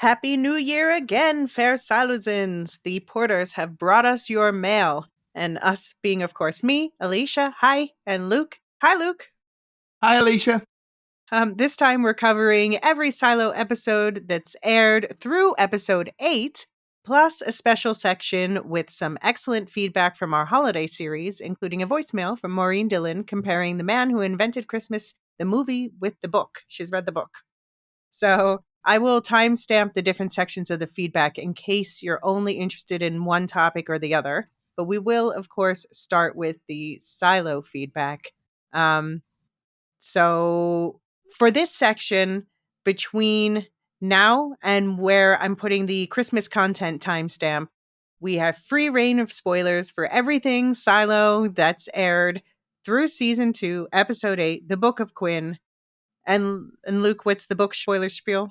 Happy New Year again, fair Siluzins. The porters have brought us your mail. And us being, of course, me, Elysia, hi, and Luke. Hi, Luke. Hi, Elysia. This time we're covering every Silo episode that's aired through episode 8, plus a special section with some excellent feedback from our holiday series, including a voicemail from Maureen Dillon comparing The Man Who Invented Christmas, the movie, with the book. She's read the book. So I will timestamp the different sections of the feedback in case you're only interested in one topic or the other. But we will, of course, start with the Silo feedback. So for this section, between now and where I'm putting the Christmas content timestamp, we have free reign of spoilers for everything Silo that's aired through season 2, episode 8, The Book of Quinn. And Luke, what's the book spoiler spiel?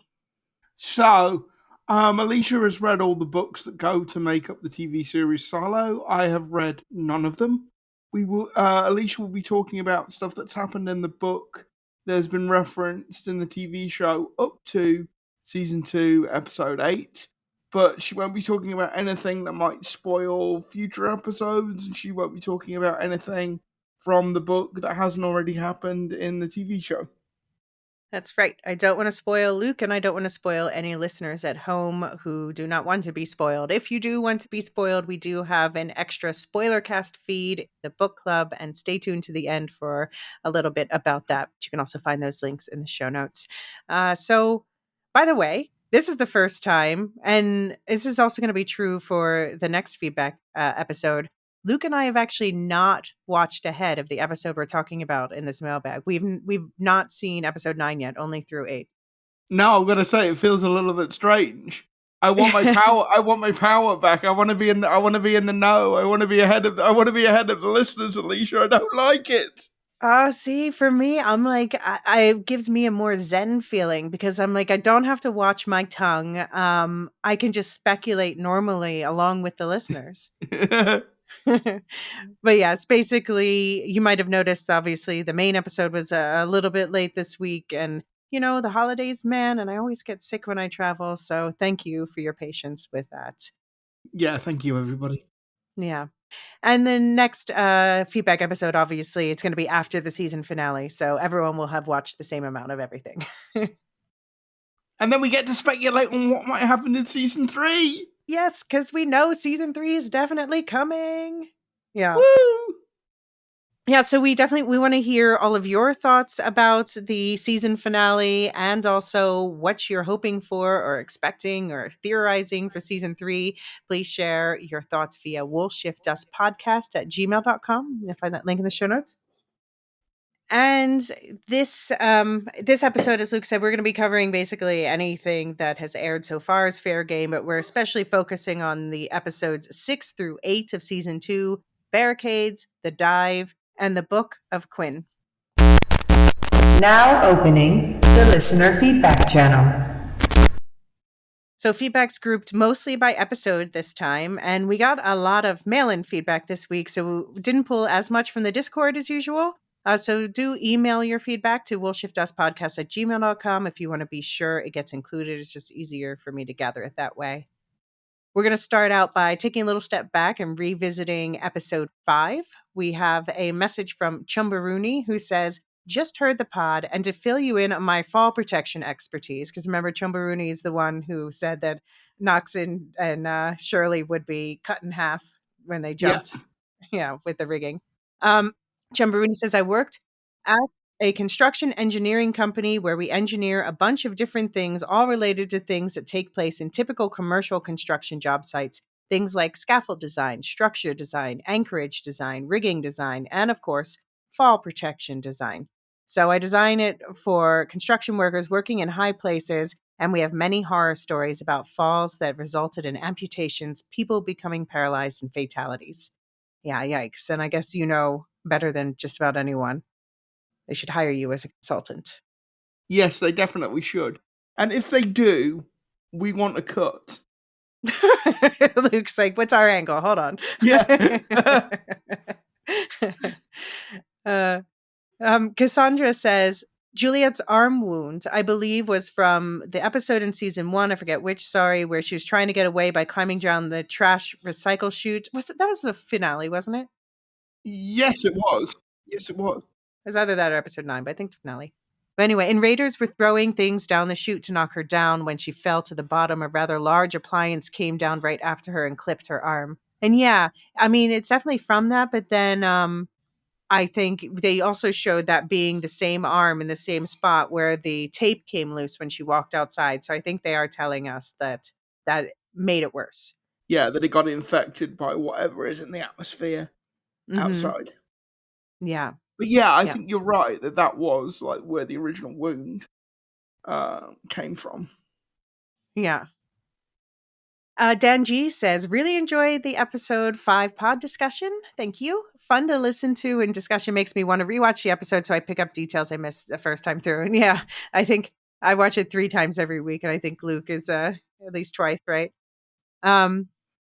So, Elysia has read all the books that go to make up the TV series Silo. I have read none of them. Elysia will be talking about stuff that's happened in the book. There's been referenced in the TV show up to season 2, episode 8. But she won't be talking about anything that might spoil future episodes, and she won't be talking about anything from the book that hasn't already happened in the TV show. That's right. I don't want to spoil Luke, and I don't want to spoil any listeners at home who do not want to be spoiled. If you do want to be spoiled, we do have an extra spoiler cast feed, the book club, and stay tuned to the end for a little bit about that. But you can also find those links in the show notes. So, by the way, this is the first time, and this is also going to be true for the next feedback episode. Luke and I have actually not watched ahead of the episode we're talking about in this mailbag. We've not seen episode 9 yet, only through 8. No, I'm gonna say it feels a little bit strange. I want my power. I want my power back. I want to be in. I want to be in the know. I want to be ahead of. I want to be ahead of the listeners. Elysia, I don't like it. See, for me, I'm like, it gives me a more zen feeling because I'm like, I don't have to watch my tongue. I can just speculate normally along with the listeners. But yeah, it's basically, you might have noticed, obviously, the main episode was a little bit late this week. And, the holidays, man, and I always get sick when I travel. So thank you for your patience with that. Yeah, thank you, everybody. Yeah. And the next feedback episode, obviously, it's going to be after the season finale. So everyone will have watched the same amount of everything. And then we get to speculate on what might happen in season 3. Yes, because we know season 3 is definitely coming. Yeah. Woo! Yeah, so we want to hear all of your thoughts about the season finale and also what you're hoping for or expecting or theorizing for season 3. Please share your thoughts via wolfshiftduspodcast@gmail.com. You'll find that link in the show notes. And this episode, as Luke said, we're going to be covering basically anything that has aired so far as fair game, but we're especially focusing on the episodes 6 through 8 of season 2, Barricades, The Dive, and The Book of Quinn. Now opening the listener feedback channel. So feedback's grouped mostly by episode this time, and we got a lot of mail-in feedback this week, so we didn't pull as much from the Discord as usual. So do email your feedback to wolfshiftduspodcast@gmail.com if you want to be sure it gets included. It's just easier for me to gather it that way. We're going to start out by taking a little step back and revisiting episode 5. We have a message from Chumbaroony who says, just heard the pod, and to fill you in on my fall protection expertise, because remember, Chumbaroony is the one who said that Knox and Shirley would be cut in half when they jumped, with the rigging. Chumbaroony says, I worked at a construction engineering company where we engineer a bunch of different things, all related to things that take place in typical commercial construction job sites. Things like scaffold design, structure design, anchorage design, rigging design, and of course, fall protection design. So I design it for construction workers working in high places, and we have many horror stories about falls that resulted in amputations, people becoming paralyzed, and fatalities. Yeah, yikes. And I guess you know better than just about anyone. They should hire you as a consultant. Yes, they definitely should. And if they do, we want a cut. Luke's like, what's our angle? Hold on. Yeah. Cassandra says, Juliet's arm wound, I believe, was from the episode in season 1, I forget which, sorry, where she was trying to get away by climbing down the trash recycle chute. That was the finale, wasn't it? Yes, it was. Yes, it was. It was either that or episode 9, but I think the finale. But anyway, invaders were throwing things down the chute to knock her down. When she fell to the bottom, a rather large appliance came down right after her and clipped her arm. And yeah, I mean, it's definitely from that, but then I think they also showed that being the same arm in the same spot where the tape came loose when she walked outside. So I think they are telling us that that made it worse. Yeah, that it got infected by whatever is in the atmosphere Mm-hmm. outside. Yeah. But yeah, I Yeah. think you're right that was like where the original wound came from. Yeah. Dan G says, really enjoyed the episode 5 pod discussion. Thank you. Fun to listen to, and discussion makes me want to rewatch the episode so I pick up details I missed the first time through. And yeah, I think I watch it 3 times every week, and I think Luke is at least twice, right?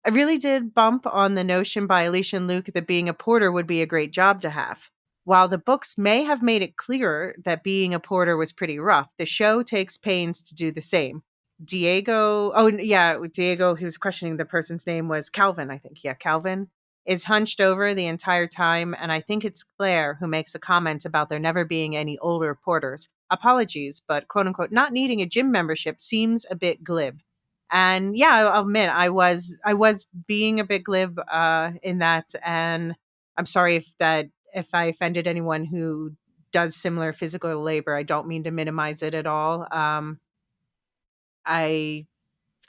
I really did bump on the notion by Elysia and Luke that being a porter would be a great job to have. While the books may have made it clearer that being a porter was pretty rough, the show takes pains to do the same. Diego, who was questioning the person's name was Calvin, I think. Yeah, Calvin is hunched over the entire time, and I think it's Claire who makes a comment about there never being any older porters. Apologies, but quote unquote, not needing a gym membership seems a bit glib. And yeah, I'll admit I was being a bit glib in that, and I'm sorry if I offended anyone who does similar physical labor. I don't mean to minimize it at all. I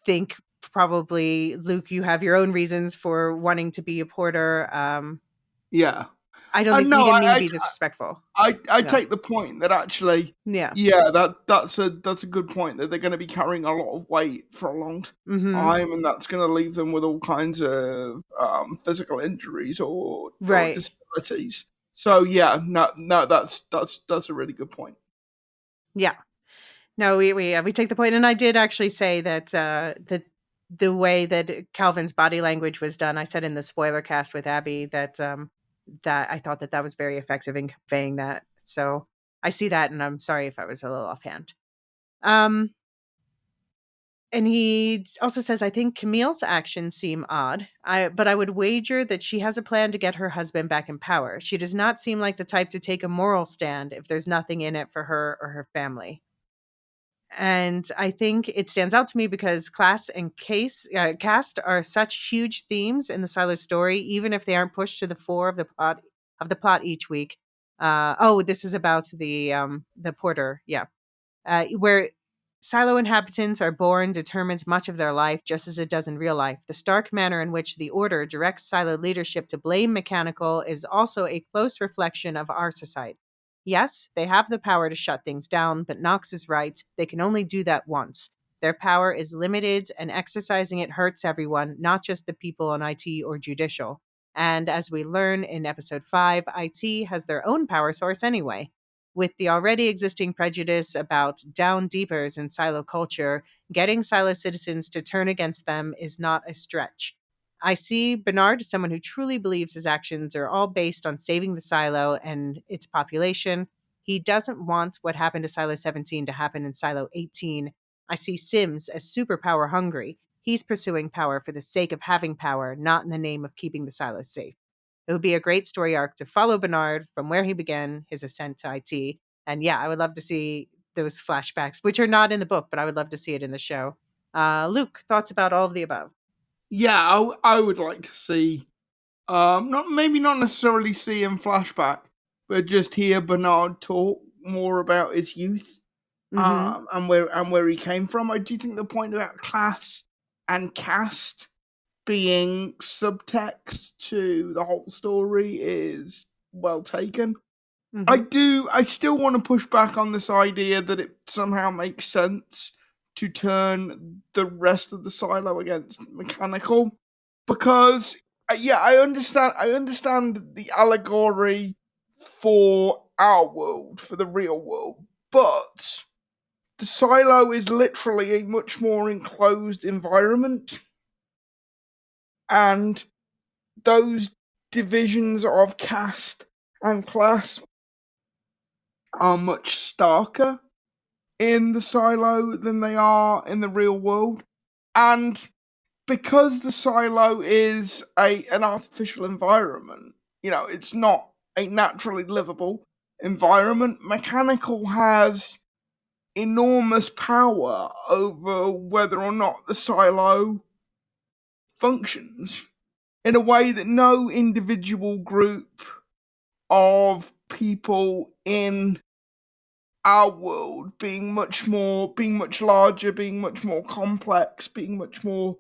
think probably, Luke, you have your own reasons for wanting to be a porter. Yeah. I don't think No, we didn't mean to be disrespectful. I No. take the point that actually, Yeah. yeah, that's a good point that they're going to be carrying a lot of weight for a long Mm-hmm. time, and that's going to leave them with all kinds of physical injuries or Right. disabilities. So yeah, no, that's a really good point. Yeah. No, we take the point, and I did actually say that the way that Calvin's body language was done, I said in the spoiler cast with Abby that I thought that was very effective in conveying that. So I see that, and I'm sorry if I was a little offhand. Um, and he also says, I think Camille's actions seem odd. But I would wager that she has a plan to get her husband back in power. She does not seem like the type to take a moral stand if there's nothing in it for her or her family. And I think it stands out to me because class and cast are such huge themes in the Silo story, even if they aren't pushed to the fore of the plot each week. This is about the porter, yeah, where silo inhabitants are born determines much of their life, just as it does in real life. The stark manner in which the order directs silo leadership to blame mechanical is also a close reflection of our society. Yes, they have the power to shut things down, but Knox is right. They can only do that once. Their power is limited, and exercising it hurts everyone, not just the people on IT or judicial. And as we learn in episode 5, IT has their own power source anyway. With the already existing prejudice about down deepers in silo culture, getting silo citizens to turn against them is not a stretch. I see Bernard as someone who truly believes his actions are all based on saving the silo and its population. He doesn't want what happened to Silo 17 to happen in Silo 18. I see Sims as superpower hungry. He's pursuing power for the sake of having power, not in the name of keeping the silos safe. It would be a great story arc to follow Bernard from where he began his ascent to IT. And yeah, I would love to see those flashbacks, which are not in the book, but I would love to see it in the show. Luke, thoughts about all of the above? Yeah, I would like to see, not necessarily see in flashback, but just hear Bernard talk more about his youth, Mm-hmm. and where he came from. I do think the point about class and caste being subtext to the whole story is well taken. Mm-hmm. I still want to push back on this idea that it somehow makes sense to turn the rest of the silo against mechanical, because I understand the allegory for our world, for the real world, but the silo is literally a much more enclosed environment, and those divisions of caste and class are much starker in the silo than they are in the real world. And because the silo is an artificial environment, it's not a naturally livable environment, mechanical has enormous power over whether or not the silo functions in a way that no individual group of people in our world, being much larger, being much more complex, being much more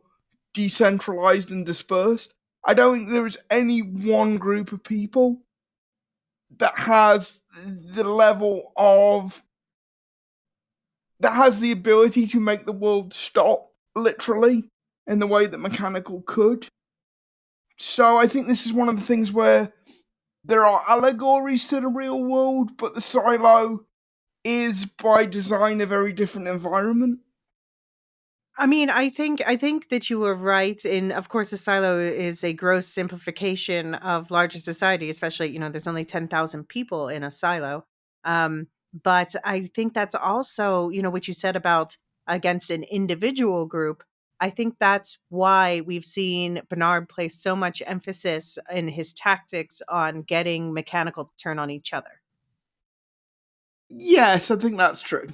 decentralized and dispersed. I don't think there is any one group of people that has the level of that has the ability to make the world stop, literally, in the way that mechanical could. So I think this is one of the things where there are allegories to the real world, but the silo is by design a very different environment. I mean, I think that you were right in, of course, a silo is a gross simplification of larger society, especially, there's only 10,000 people in a silo. But I think that's also, what you said about against an individual group. I think that's why we've seen Bernard place so much emphasis in his tactics on getting mechanical to turn on each other. Yes, I think that's true.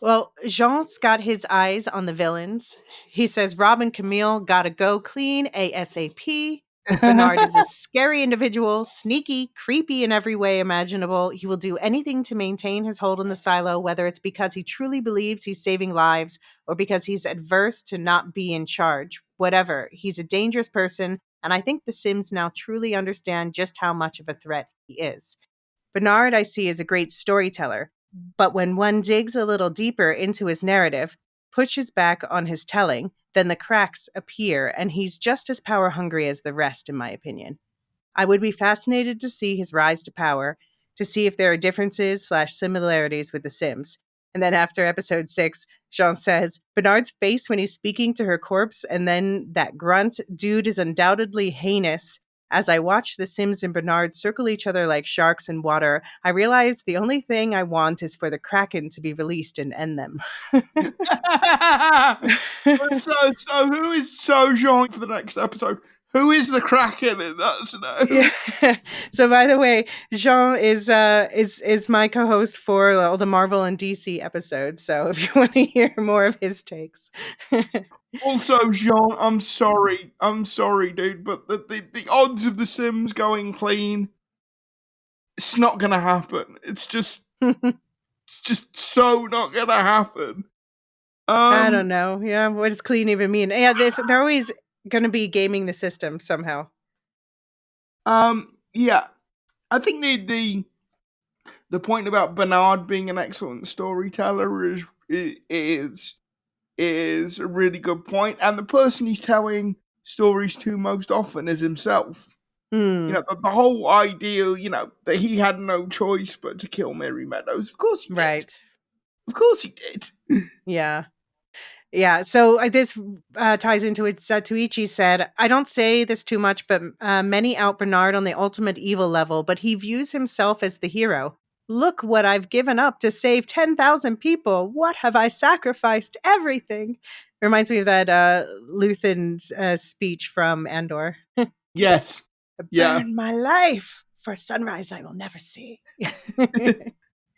Well, Jean's got his eyes on the villains. He says Rob and Camille gotta go clean ASAP. Bernard is a scary individual, sneaky, creepy in every way imaginable. He will do anything to maintain his hold on the silo, whether it's because he truly believes he's saving lives or because he's adverse to not be in charge. Whatever. He's a dangerous person, and I think the Sims now truly understand just how much of a threat he is. Bernard, I see, is a great storyteller, but when one digs a little deeper into his narrative, pushes back on his telling, then the cracks appear, and he's just as power hungry as the rest, in my opinion. I would be fascinated to see his rise to power, to see if there are differences/similarities with The Sims. And then after episode 6, Jean says, Bernard's face when he's speaking to her corpse and then that grunt, dude is undoubtedly heinous. As I watch The Sims and Bernard circle each other like sharks in water, I realize the only thing I want is for the Kraken to be released and end them. So who is Jean for the next episode? Who is the Kraken in that scenario? Yeah. So by the way, Jean is my co-host for all the Marvel and DC episodes. So if you want to hear more of his takes. Also, Jean, I'm sorry, dude, but the odds of the Sims going clean, it's not gonna happen. It's just so not gonna happen. I don't know. Yeah, what does clean even mean? Yeah, they're always gonna be gaming the system somehow. Yeah, I think the point about Bernard being an excellent storyteller is a really good point, and the person he's telling stories to most often is himself. The whole idea, that he had no choice but to kill Mary Meadows. Of course he did. Right. Of course he did. Yeah. Yeah, so this ties into it. Satuichi said, I don't say this too much, but many out Bernard on the ultimate evil level, but he views himself as the hero. Look what I've given up to save 10,000 people. What have I sacrificed? Everything. Reminds me of that Luthen's speech from Andor. Yes. Yeah. Burn my life for sunrise I will never see.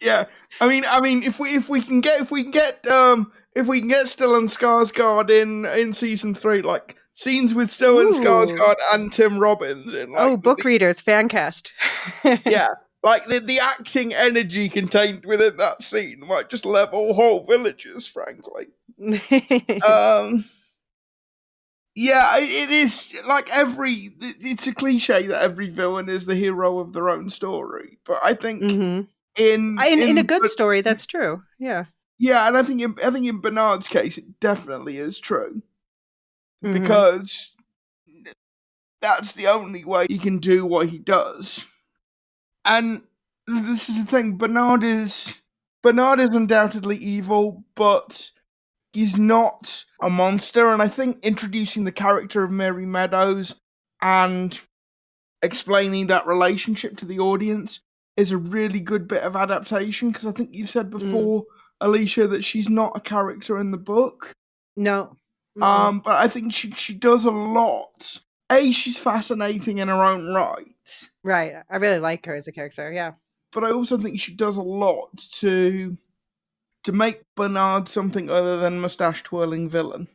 Yeah. I mean, if we can get Stellan Skarsgård in season 3, like scenes with Stellan Skarsgård and Tim Robbins in like book readers, fan cast. Yeah. Like the acting energy contained within that scene might just level whole villages, frankly. Yeah, it is like it's a cliche that every villain is the hero of their own story, but I think in a good story, that's true. Yeah. Yeah, and I think in Bernard's case, it definitely is true because that's the only way he can do what he does. And this is the thing: Bernard is undoubtedly evil, but he's not a monster. And I think introducing the character of Mary Meadows and explaining that relationship to the audience is a really good bit of adaptation, because I think you've said Mm. before, Elysia, that she's not a character in the book. No. Mm-mm. But I think she does a lot. She's fascinating in her own right. Right. I really like her as a character. Yeah. But I also think she does a lot to make Bernard something other than mustache twirling villain.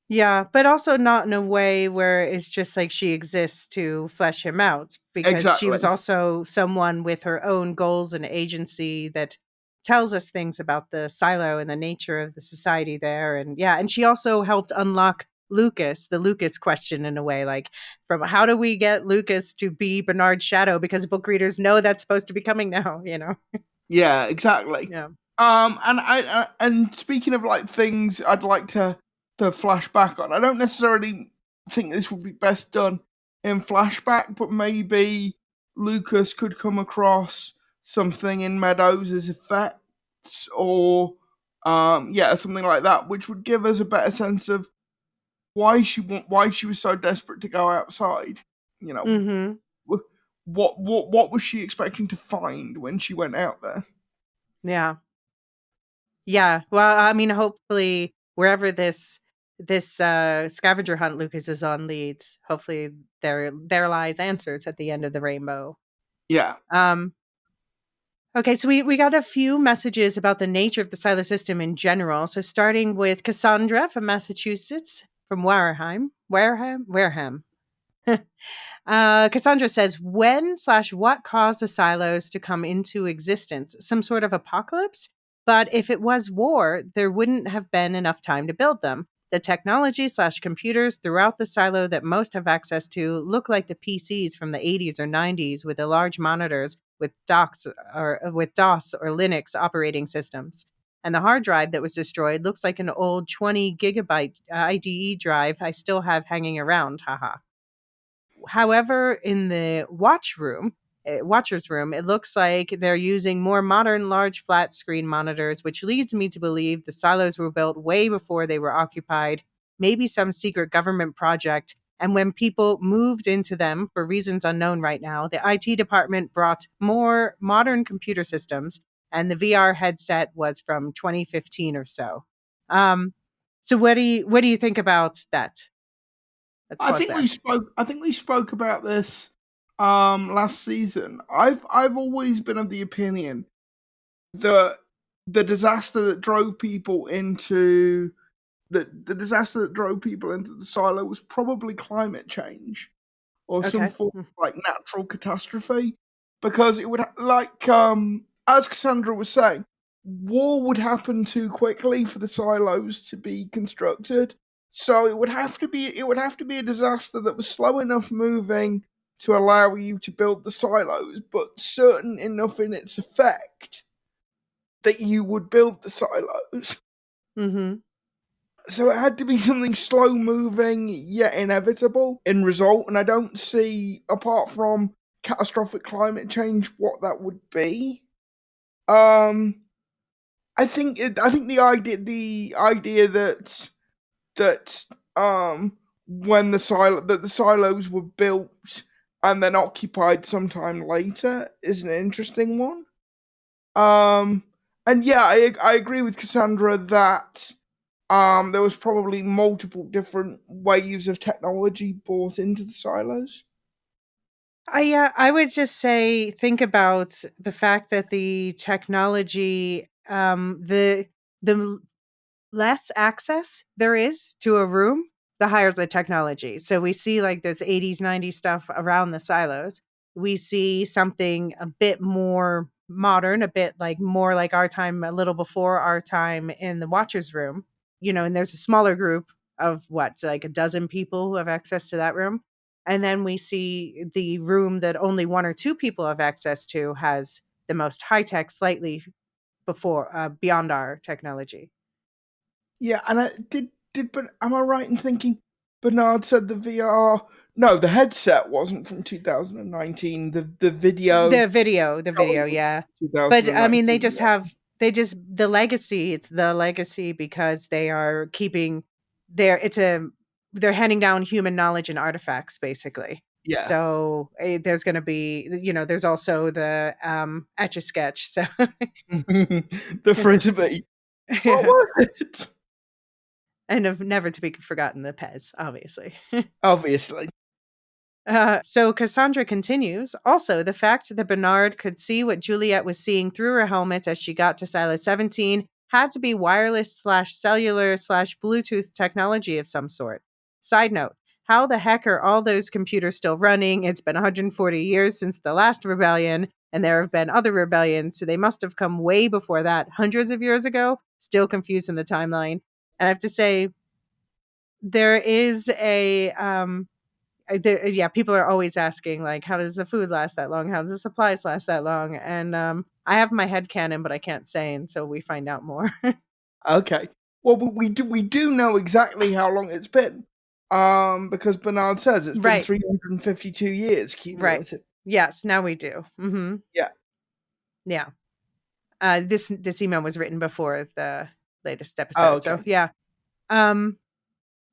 Yeah, but also not in a way where it's just like she exists to flesh him out, because she was Exactly. also someone with her own goals and agency that tells us things about the silo and the nature of the society there. And yeah, and she also helped unlock the Lucas question in a way, like from how do we get Lucas to be Bernard's shadow, because book readers know that's supposed to be coming now, Yeah, exactly. Yeah. And speaking of like things I'd like to flash back on, I don't necessarily think this would be best done in flashback, but maybe Lucas could come across something in Meadows' effects, or something like that, which would give us a better sense of why she was so desperate to go outside. You know, Mhm. what was she expecting to find when she went out there? Yeah. Yeah. Well, I mean, hopefully wherever this scavenger hunt Lucas is on leads, hopefully there lies answers at the end of the rainbow. Yeah. Um okay, so we got a few messages about the nature of the silo system in general. So starting with Cassandra from Massachusetts, from Wareham. Cassandra says, when/what caused the silos to come into existence? Some sort of apocalypse? But if it was war, there wouldn't have been enough time to build them. The technology/computers throughout the silo that most have access to look like the PCs from the 80s or 90s with the large monitors with DOS or Linux operating systems. And the hard drive that was destroyed looks like an old 20 gigabyte IDE drive I still have hanging around. Haha. However, in the watcher's room, it looks like they're using more modern large flat screen monitors, which leads me to believe the silos were built way before they were occupied, maybe some secret government project. And when people moved into them for reasons unknown right now, the IT department brought more modern computer systems, and the VR headset was from 2015 or so. So what do you think about that? Let's pause there. I think we spoke about this last season. I've always been of the opinion that the disaster that drove people into the disaster that drove people into the silo was probably climate change, or some Okay. form of like natural catastrophe, because it would as Cassandra was saying, war would happen too quickly for the silos to be constructed. So it would have to be a disaster that was slow enough moving to allow you to build the silos, but certain enough in its effect that you would build the silos. Mm-hmm. So it had to be something slow moving yet inevitable in result, and I don't see, apart from catastrophic climate change, what that would be. Um, I think the idea that that when the silos were built and then occupied sometime later is an interesting one. Um, and yeah, I agree with Cassandra that there was probably multiple different waves of technology brought into the silos. I would just say think about the fact that the technology, the less access there is to a room, the higher the technology. So we see like this 80s, 90s stuff around the silos. We see something a bit more modern, a bit like more like our time, a little before our time in the watcher's room, and there's a smaller group of like a dozen people who have access to that room. And then we see the room that only one or two people have access to has the most high tech, slightly beyond our technology. Yeah, and but am I right in thinking Bernard said the VR? No, the headset wasn't from 2019. The video The video, yeah. But I mean, 2019. Yeah. the legacy, it's the legacy because they are keeping they're handing down human knowledge and artifacts, basically. Yeah. So there's going to be, there's also the Etch-a-Sketch. So The Frisbee. What yeah. was it? And of never to be forgotten, the Pez, obviously. Obviously. So Cassandra continues. Also, the fact that Bernard could see what Juliet was seeing through her helmet as she got to Silo 17 had to be wireless/cellular/Bluetooth technology of some sort. Side note, how the heck are all those computers still running? It's been 140 years since the last rebellion, and there have been other rebellions, so they must have come way before that, hundreds of years ago. Still confused in the timeline. And I have to say, there is people are always asking, like, how does the food last that long? How does the supplies last that long? And I have my head canon, but I can't say until we find out more. Okay. Well, but we do know exactly how long it's been. Because Bernard says it's been Right. 352 years Right. cumulative. Yes, now we do. Yeah. Yeah. This email was written before the latest Oh, episode. So okay. yeah. Um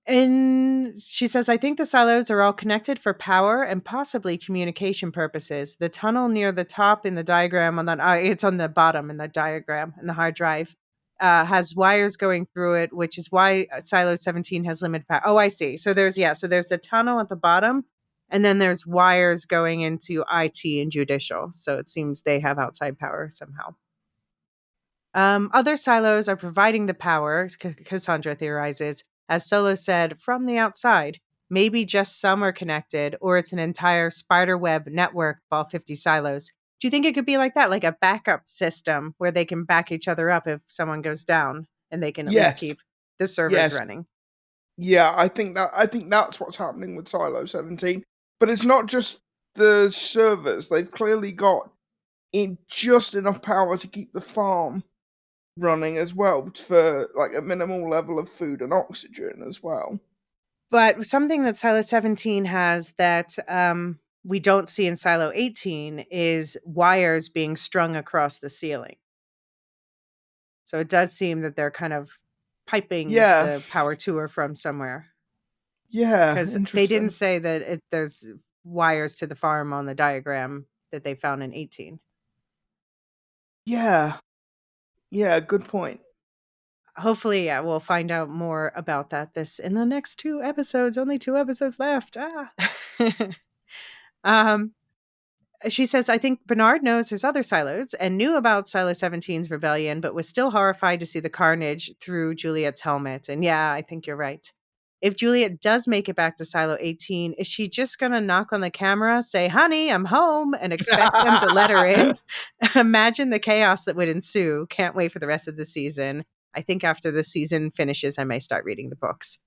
And she says, I think the silos are all connected for power and possibly communication purposes. The tunnel near the top in the diagram on that, it's on the bottom in the diagram in the hard drive, has wires going through it, which is why silo 17 has limited power. Oh, I see. So there's the tunnel at the bottom, and then there's wires going into IT and judicial. So it seems they have outside power somehow. Other silos are providing the power, Cassandra theorizes, as Solo said, from the outside. Maybe just some are connected, or it's an entire spider web network of all 50 silos. Do you think it could be like that, like a backup system where they can back each other up if someone goes down and they can at least Yes. keep the servers Yes. running? Yeah, I think that's what's happening with Silo 17. But it's not just the servers. They've clearly got in just enough power to keep the farm running as well for like a minimal level of food and oxygen as well. But something that Silo 17 has that we don't see in Silo 18 is wires being strung across the ceiling. So it does seem that they're kind of piping Yeah. the power to or from somewhere, Yeah, because they didn't interesting. say that there's wires to the farm on the diagram that they found in 18. Yeah. Yeah, good point. Hopefully, yeah, we'll find out more about that this in the next 2 episodes. Only 2 episodes left. um, She says, I think Bernard knows there's other silos and knew about Silo 17's rebellion, but was still horrified to see the carnage through Juliet's helmet. And yeah, I think you're right. If Juliet does make it back to Silo 18, is she just going to knock on the camera, say, honey, I'm home, and expect them to let her in? Imagine the chaos that would ensue. Can't wait for the rest of the season. I think after the season finishes, I may start reading the books.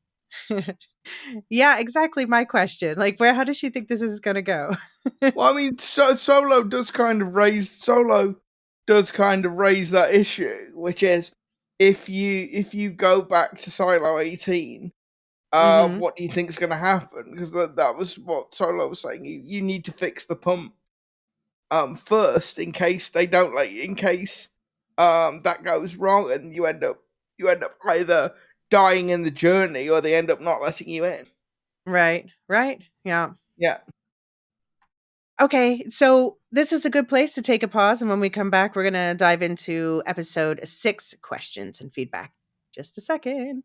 Yeah, exactly my question. Like, how does she think this is going to go? Well, I mean, Solo does kind of raise that issue, which is if you go back to Silo 18, Hmm. what do you think's going to happen? Because that was what Solo was saying. You need to fix the pump first in case they don't in case that goes wrong and you end up either dying in the journey or they end up not letting you in. Right, right. Yeah. Yeah. Okay, so this is a good place to take a pause. And when we come back, we're going to dive into episode 6 questions and feedback. Just a second.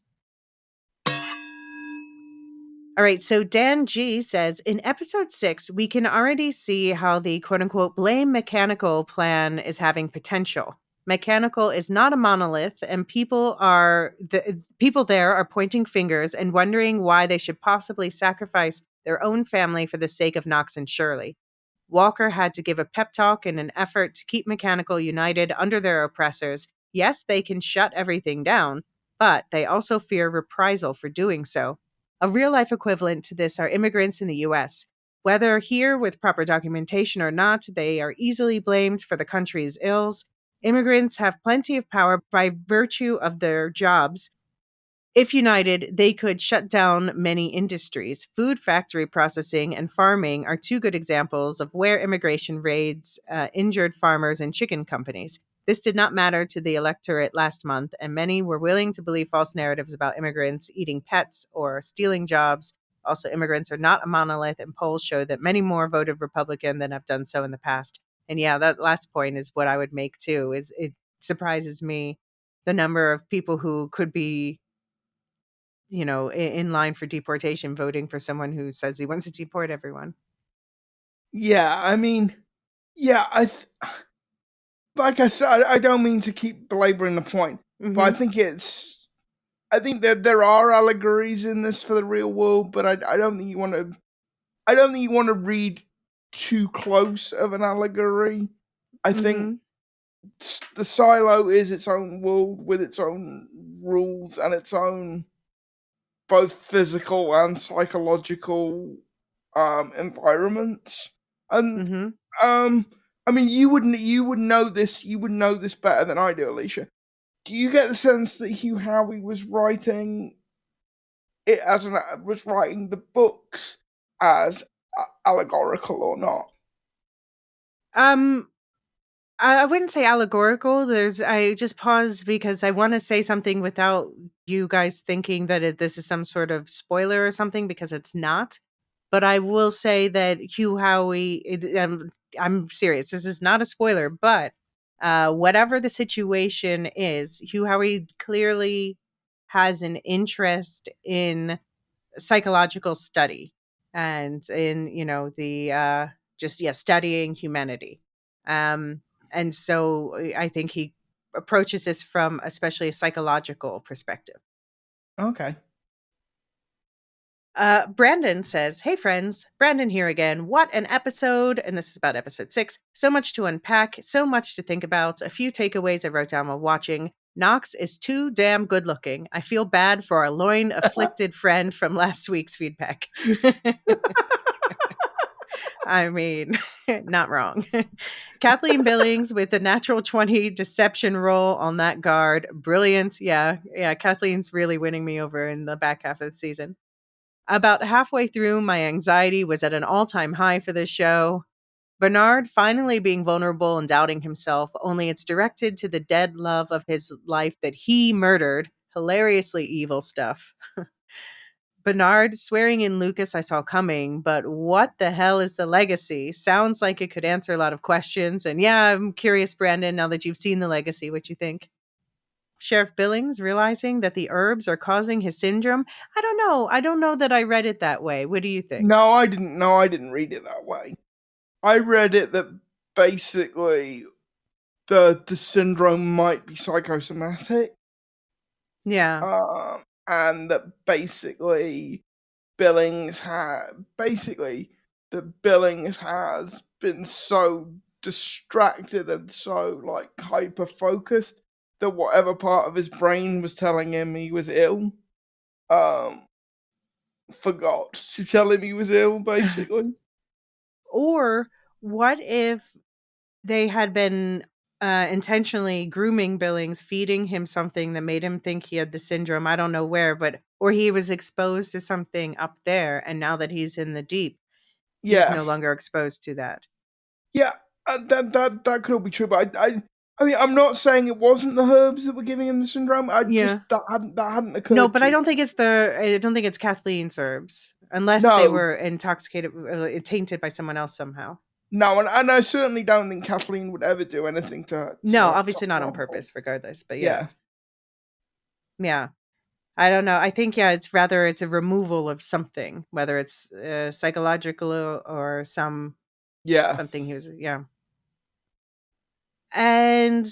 All right, so Dan G says in episode 6, we can already see how the quote unquote blame mechanical plan is having potential. Mechanical is not a monolith, and people there are pointing fingers and wondering why they should possibly sacrifice their own family for the sake of Knox and Shirley. Walker had to give a pep talk in an effort to keep Mechanical united under their oppressors. Yes, they can shut everything down, but they also fear reprisal for doing so. A real life equivalent to this are immigrants in the US. Whether here with proper documentation or not, they are easily blamed for the country's ills. Immigrants have plenty of power by virtue of their jobs. If united, they could shut down many industries. Food factory processing and farming are 2 good examples of where immigration raids injured farmers and chicken companies. This did not matter to the electorate last month, and many were willing to believe false narratives about immigrants eating pets or stealing jobs. Also, immigrants are not a monolith, and polls show that many more voted Republican than have done so in the past. And yeah, that last point is what I would make too, is it surprises me the number of people who could be, in line for deportation voting for someone who says he wants to deport everyone. Yeah, I mean, yeah, like I said, I don't mean to keep belaboring the point, but Mm-hmm. I think that there are allegories in this for the real world, but I don't think you want to. I don't think you want to read too close of an allegory. I think Mm-hmm. the silo is its own world with its own rules and its own both physical and psychological environments. And Mm-hmm. um, I mean, you would know this better than I do, Elysia. Do you get the sense that Hugh Howey was writing it was writing the books as allegorical or not? Um, I wouldn't say allegorical. I just pause because I want to say something without you guys thinking that this is some sort of spoiler or something, because it's not. But I will say that Hugh Howey, I'm serious. This is not a spoiler, but whatever the situation is, Hugh Howey clearly has an interest in psychological study and in, the just, yeah, studying humanity. Um, and so I think he approaches this from especially a psychological perspective. Okay. Brandon says, "Hey friends, Brandon here again. What an episode!" And this is about episode 6. So much to unpack, so much to think about. A few takeaways I wrote down while watching. Knox is too damn good looking. I feel bad for our loin afflicted friend from last week's feedback. I mean, not wrong. Kathleen Billings with the natural 20 deception roll on that guard. Brilliant. Yeah. Kathleen's really winning me over in the back half of the season. About halfway through, my anxiety was at an all-time high for this show. Bernard finally being vulnerable and doubting himself, only it's directed to the dead love of his life that he murdered. Hilariously evil stuff. Bernard swearing in Lucas I saw coming, but what the hell is the legacy? Sounds like it could answer a lot of questions. And yeah, I'm curious, Brandon, now that you've seen the legacy, what you think? Sheriff Billings realizing that the herbs are causing his syndrome. I don't know. I don't know that I read it that way. What do you think? No, I didn't. No, I didn't read it that way. I read it that basically the syndrome might be psychosomatic, Yeah. and that basically that Billings has been so distracted and so like hyper focused that whatever part of his brain was telling him he was ill, um, forgot to tell him he was ill. Basically, Or what if they had been intentionally grooming Billings, feeding him something that made him think he had the syndrome? I don't know where, but or he was exposed to something up there, and now that he's in the deep, he's yeah, no longer exposed to that. yeah. That could all be true, but I mean, I'm not saying it wasn't the herbs that were giving him the syndrome. I Yeah. just that hadn't No, occurred but to me. I don't think it's Kathleen's herbs, unless they No, were intoxicated, tainted by someone else somehow. no, and I certainly don't think Kathleen would ever do anything No, to obviously Tom not on Rumble. purpose, regardless. But yeah, Yeah, yeah. I don't know. I think it's a removal of something, whether it's psychological or yeah. something he was, yeah. And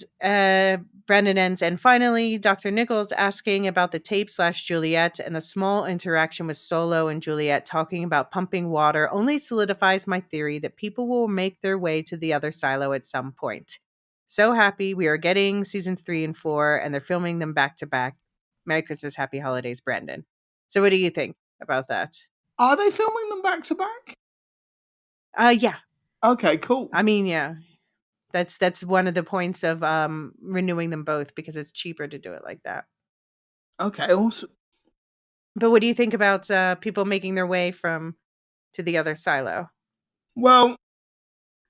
Brandon ends, and finally, Dr. Nichols asking about the tape/Juliet and the small interaction with Solo and Juliet talking about pumping water only solidifies my theory that people will make their way to the other silo at some point. So happy we are getting seasons 3 and 4, and they're filming them back to back. Merry Christmas, happy holidays, Brandon. So, what do you think about that? Are they filming them back to back? Yeah. Okay, cool. I mean, yeah. That's one of the points of renewing them both, because it's cheaper to do it like that. Okay, awesome. But what do you think about people making their way to the other silo? Well,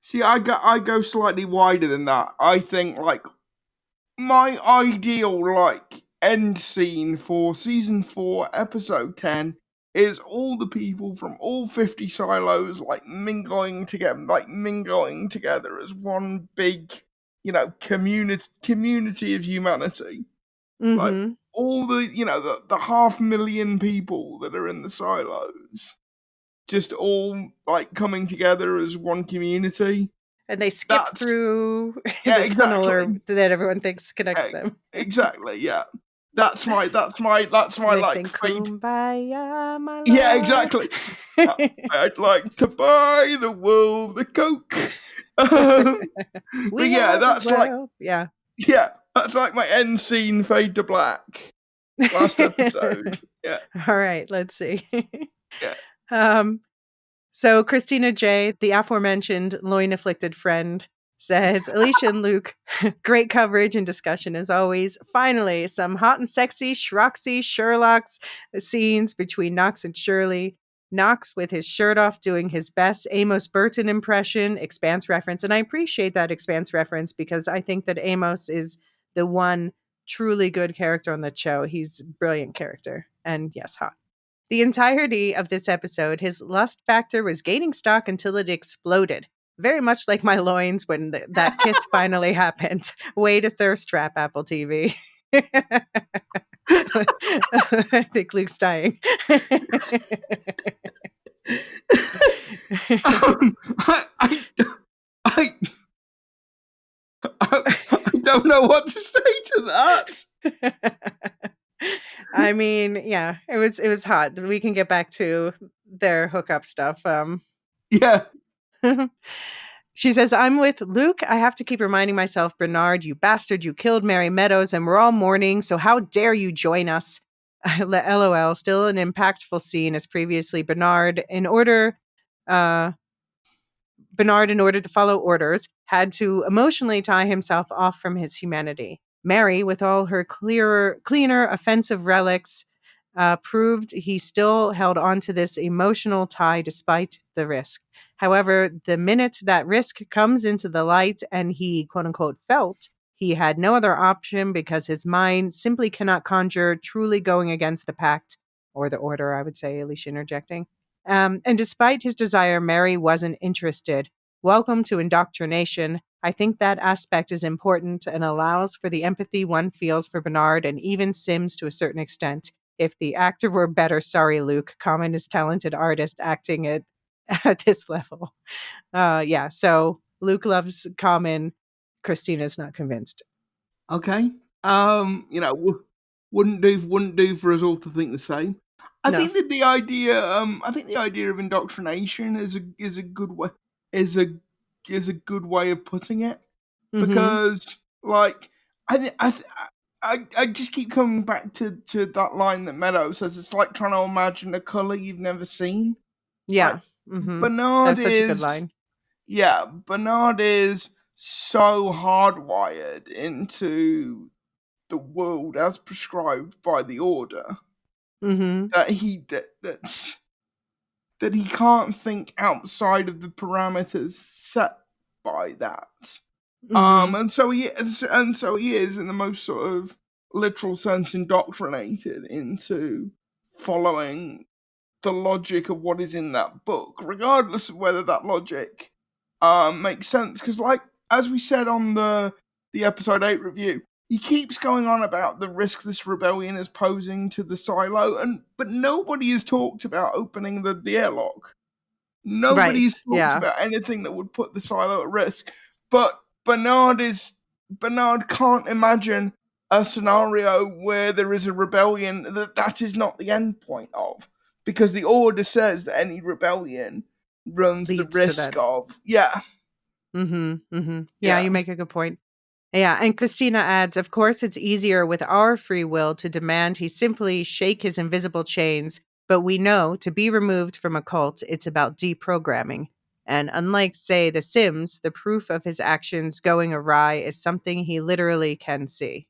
see, I go slightly wider than that. I think like my ideal like end scene for season 4, episode 10 is all the people from all 50 silos mingling together as one big, community of humanity. Like Mm-hmm. all the, the 500,000 people that are in the silos, just all coming together as one community. And they skip That's through yeah, the tunnel exactly. that everyone thinks connects them. Exactly, yeah. That's my They like sing fate. Kumbaya, my Yeah, love. exactly. I'd like to buy the world a Coke. But We yeah, are the that's like world. Yeah. that's like my end scene fade to black. Last episode. Yeah, All right, let's see. yeah. um, so Christina J, the aforementioned loin-afflicted friend, says, Elysia and Luke, great coverage and discussion as always. Finally, some hot and sexy schroxy Sherlock's scenes between Knox and Shirley. Knox with his shirt off doing his best Amos Burton impression, Expanse reference. And I appreciate that Expanse reference because I think that Amos is the one truly good character on the show. He's a brilliant character. And yes, hot. The entirety of this episode, his lust factor was gaining stock until it exploded. Very much like my loins when that kiss finally happened. Way to thirst trap, Apple TV. I think Luke's dying. I, I, I don't know what to say to that. I mean, yeah, it was hot. We can get back to their hookup stuff. Yeah. She says, I'm with Luke. I have to keep reminding myself, Bernard, you bastard, you killed Mary Meadows, and we're all mourning, so how dare you join us? LOL, still an impactful scene as previously Bernard, in order to follow orders, had to emotionally tie himself off from his humanity. Mary, with all her cleaner, offensive relics, proved he still held on to this emotional tie despite the risk. However, the minute that risk comes into the light and he, quote unquote, felt, he had no other option because his mind simply cannot conjure truly going against the pact or the order, I would say, Elysia interjecting. And despite his desire, Mary wasn't interested. Welcome to indoctrination. I think that aspect is important and allows for the empathy one feels for Bernard and even Sims to a certain extent. If the actor were better, sorry, Luke. Common is talented artist acting at this level. Yeah, so Luke loves Common. Christina's not convinced. Okay. Wouldn't do for us all to think the same. I No. think that the idea of indoctrination is a good way is a good way of putting it, Mm-hmm. because I thi- I th- I just keep coming back to that line that Meadow says. It's like trying to imagine a color you've never seen. Like Yeah. Mm-hmm. That Bernard was such a good is line. Bernard is so hardwired into the world as prescribed by the order Mm-hmm. that that he can't think outside of the parameters set by that. Mm-hmm. And so he is, in the most sort of literal sense, indoctrinated into following the logic of what is in that book, regardless of whether that logic makes sense. Because, as we said on the episode 8 review, he keeps going on about the risk this rebellion is posing to the silo, but nobody has talked about opening the airlock. Right. Nobody's talked Yeah. about anything that would put the silo at risk. But Bernard can't imagine a scenario where there is a rebellion that is not the end point of, because the order says that any rebellion runs the Leads to risk that. of Mm-hmm. Mm-hmm. Yeah, yeah you make a good point. Yeah, and Christina adds, of course, it's easier with our free will to demand he simply shake his invisible chains, but we know to be removed from a cult, it's about deprogramming. And unlike, say, The Sims, the proof of his actions going awry is something he literally can see.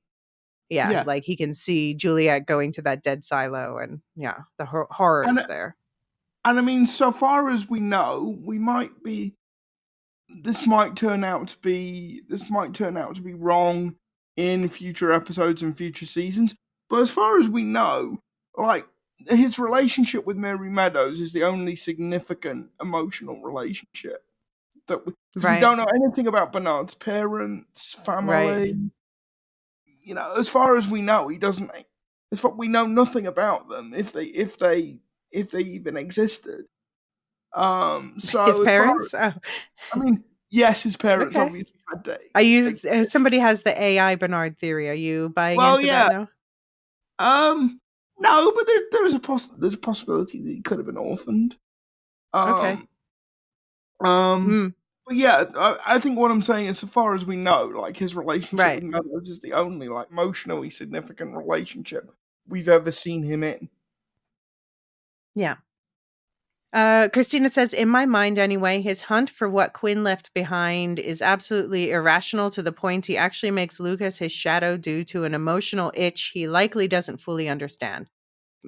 Yeah, yeah like he can see Juliet going to that dead silo, and yeah, the and horrors there. and I mean, so far as we know, we might be this might turn out to be wrong in future episodes and future seasons. But as far as we know, like his relationship with Mary Meadows is the only significant emotional relationship that because we Right. don't know anything about Bernard's parents, Right. family. As far as we know, he doesn't. As far we know nothing about them if they even existed. His So as far parents? Oh, I mean, yes, his parents okay. obviously had to I use exist. somebody has the AI Bernard theory. Are you buying Well, into that yeah. now? No, but there's a possibility that he could have been orphaned. Okay. Um, um, Mm, but yeah, I think what I'm saying is, so far as we know, like his relationship with right. Meadows is the only like emotionally significant relationship we've ever seen him in. Yeah. Christina says, in my mind anyway, his hunt for what Quinn left behind is absolutely irrational to the point he actually makes Lucas his shadow due to an emotional itch he likely doesn't fully understand.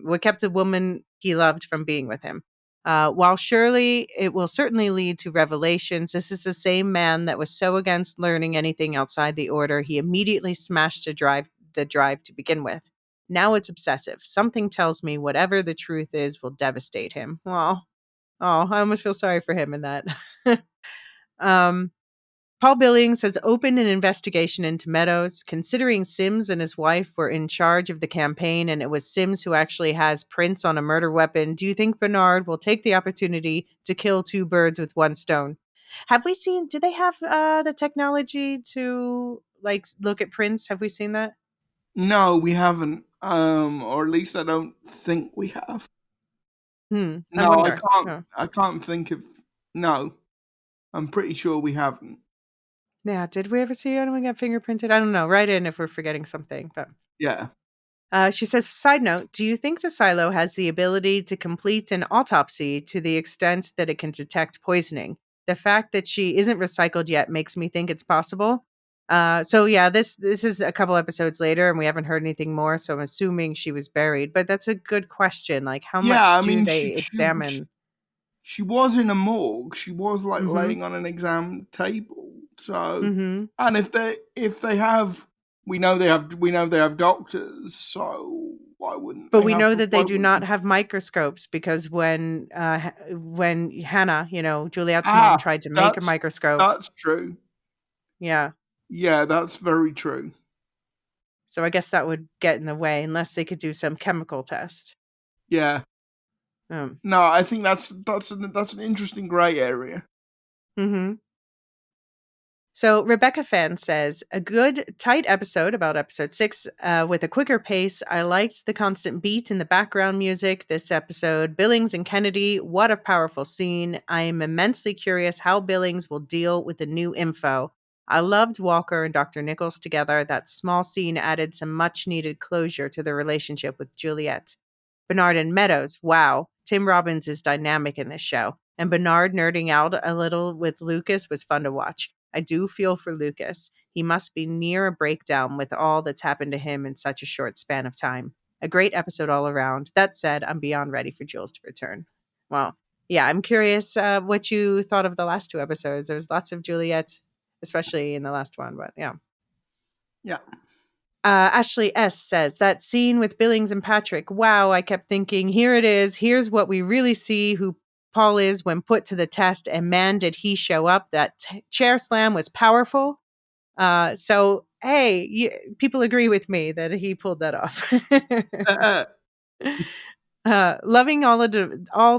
What kept the woman he loved from being with him. While surely it will certainly lead to revelations, this is the same man that was so against learning anything outside the order, he immediately smashed the drive to begin with. Now it's obsessive. Something tells me whatever the truth is will devastate him. I almost feel sorry for him in that. um, Paul Billings has opened an investigation into Meadows, considering Sims and his wife were in charge of the campaign and it was Sims who actually has prints on a murder weapon. Do you think Bernard will take the opportunity to kill two birds with one stone? Do they have the technology to like look at prints? Have we seen that? No, we haven't. Or at least I don't think we have. I No, I wonder. can't. Oh. I can't think of. No, I'm pretty sure we haven't. Yeah, did we ever see anyone get fingerprinted? I don't know. Write in if we're forgetting something, but Yeah. she says, side note, do you think the silo has the ability to complete an autopsy to the extent that it can detect poisoning? The fact that she isn't recycled yet makes me think it's possible. So yeah, this is a couple episodes later and we haven't heard anything more. So I'm assuming she was buried, but that's a good question. Like how Yeah, much I do mean, they examine? she was in a morgue. She was like Mm-hmm. laying on an exam table. So, Mm-hmm. and if they have, we know they have doctors. So why wouldn't But they we have? know that they Why do wouldn't not they? have microscopes because when Hannah, Juliet's mom Ah, tried to make a that's microscope. that's true. Yeah. Yeah, that's very true. So I guess that would get in the way unless they could do some chemical test. Yeah. Um, No, I think that's an interesting gray area. hmm So Rebecca Fan says, a good tight episode about episode 6 with a quicker pace. I liked the constant beat in the background music this episode. Billings and Kennedy, what a powerful scene. I am immensely curious how Billings will deal with the new info. I loved Walker and Dr. Nichols together. That small scene added some much needed closure to the relationship with Juliet. Bernard and Meadows, wow. Tim Robbins is dynamic in this show. And Bernard nerding out a little with Lucas was fun to watch. I do feel for Lucas. He must be near a breakdown with all that's happened to him in such a short span of time. A great episode all around. That said, I'm beyond ready for Jules to return. Well, yeah, I'm curious what you thought of the last two episodes. There's lots of Juliet, especially in the last one, but yeah. Yeah. Ashley S says that scene with Billings and Patrick. Wow, I kept thinking, here it is. Here's what we really see who Paul is when put to the test. And man, did he show up. That chair slam was powerful. So, hey, people agree with me that he pulled that off. Uh, Loving all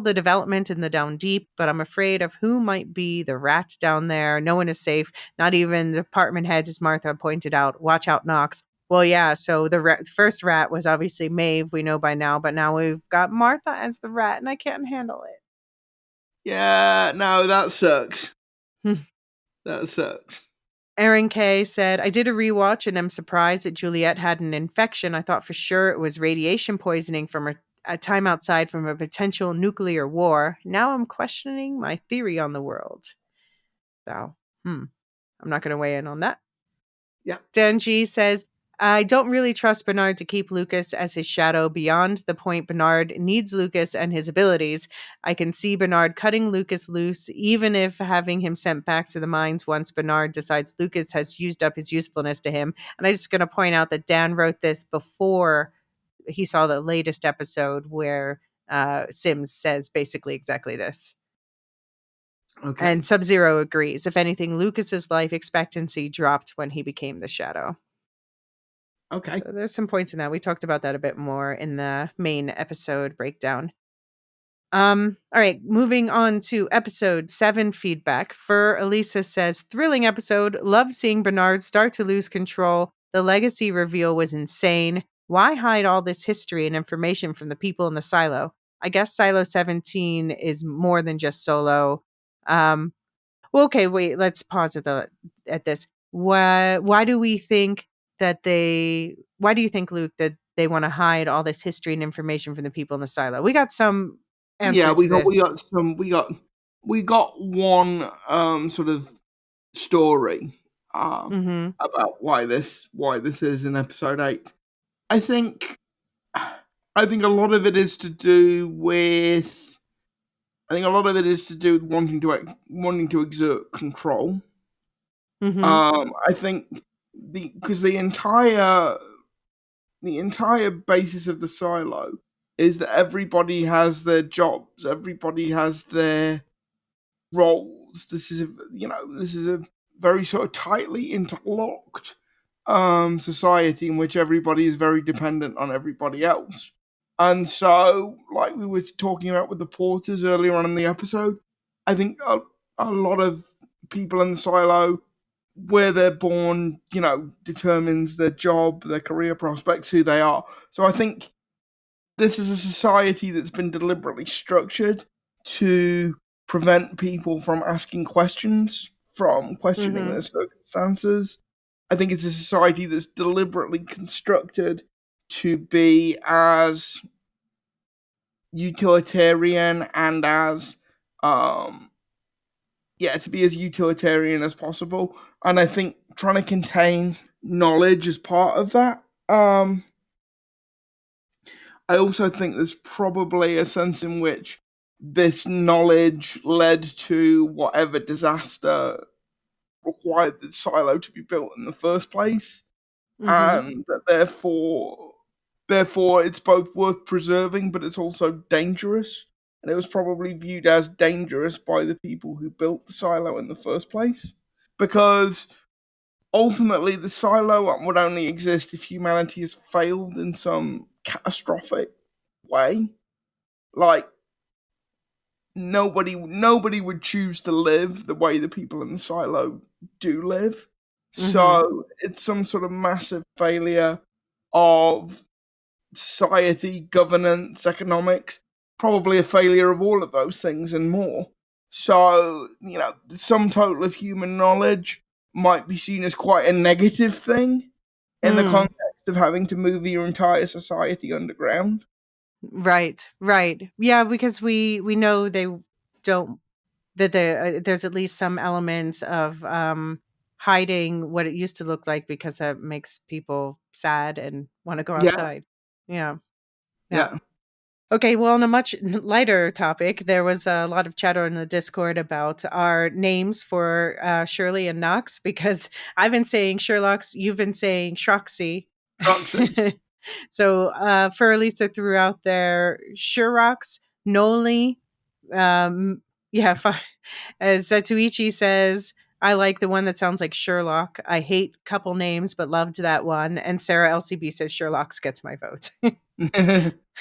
the development in the down deep, but I'm afraid of who might be the rat down there. No one is safe, not even the department heads, as Martha pointed out. Watch out, Knox. Well, yeah. So the first rat was obviously Maeve. We know by now, but now we've got Martha as the rat, and I can't handle yeah. No, that sucks. it. That sucks. Erin K said, I did a rewatch and am surprised that Juliet had an infection. I thought for sure it was radiation poisoning from a time outside from a potential nuclear war. Now I'm questioning my theory on the world. So, I'm not going to weigh in on that. Yeah. Dan G says, I don't really trust Bernard to keep Lucas as his shadow beyond the point Bernard needs Lucas and his abilities. I can see Bernard cutting Lucas loose, even if having him sent back to the mines once Bernard decides Lucas has used up his usefulness to him. And I'm just going to point out that Dan wrote this before he saw the latest episode where Sims says basically exactly this. Okay. And Sub-Zero agrees. If anything, Lucas's life expectancy dropped when he became the Shadow. Okay. So there's some points in that. We talked about that a bit more in the main episode breakdown. All right, moving on to episode 7 feedback. Elisa says, thrilling episode. Love seeing Bernard start to lose control. The legacy reveal was insane. Why hide all this history and information from the people in the silo? I guess Silo 17 is more than just Solo. Well, okay, wait, let's pause at this. Why do we think why do you think, Luke, that they want to hide all this history and information from the people in the silo? We got some Yeah, answer to we this. got some we got one sort of story Mhm. about why this is in episode 8. I think a lot of it is to do with wanting to exert control. Mhm. I think because the entire basis of the silo is that everybody has their jobs, everybody has their roles. This is a very sort of tightly interlocked society in which everybody is very dependent on everybody else. And so, like we were talking about with the porters earlier on in the episode, I think a lot of people in the silo, where they're born, determines their job, their career prospects, who they are. So I think this is a society that's been deliberately structured to prevent people from asking questions, from questioning Mhm. their circumstances. I think it's a society that's deliberately constructed to be as utilitarian and as to be as utilitarian as possible. And I think trying to contain knowledge is part of that. I also think there's probably a sense in which this knowledge led to whatever disaster required the silo to be built in the first place, Mhm. and that therefore it's both worth preserving, but it's also dangerous. And it was probably viewed as dangerous by the people who built the silo in the first place, because ultimately the silo would only exist if humanity has failed in some catastrophic way. Like, nobody would choose to live the way the people in the silo do live. Mhm. So it's some sort of massive failure of society, governance, economics, probably a failure of all of those things and more. So, the sum total of human knowledge might be seen as quite a negative thing in the Mm. context of having to move your entire society underground. Right. Right. Yeah, because we know they don't that there's at least some elements of hiding what it used to look like because that makes people sad and want to go Yeah, outside. Yeah. Yeah. yeah. Okay, well, on a much lighter topic, there was a lot of chatter in the Discord about our names for Shirley and Knox because I've been saying Sherlock's, you've been saying Shroxy. Toxic. So for Lisa threw out there Sherrox, Noli, yeah, as Satuichi says, I like the one that sounds like Sherlock. I hate couple names, but loved that one. And Sarah LCB says Sherlock's gets my vote.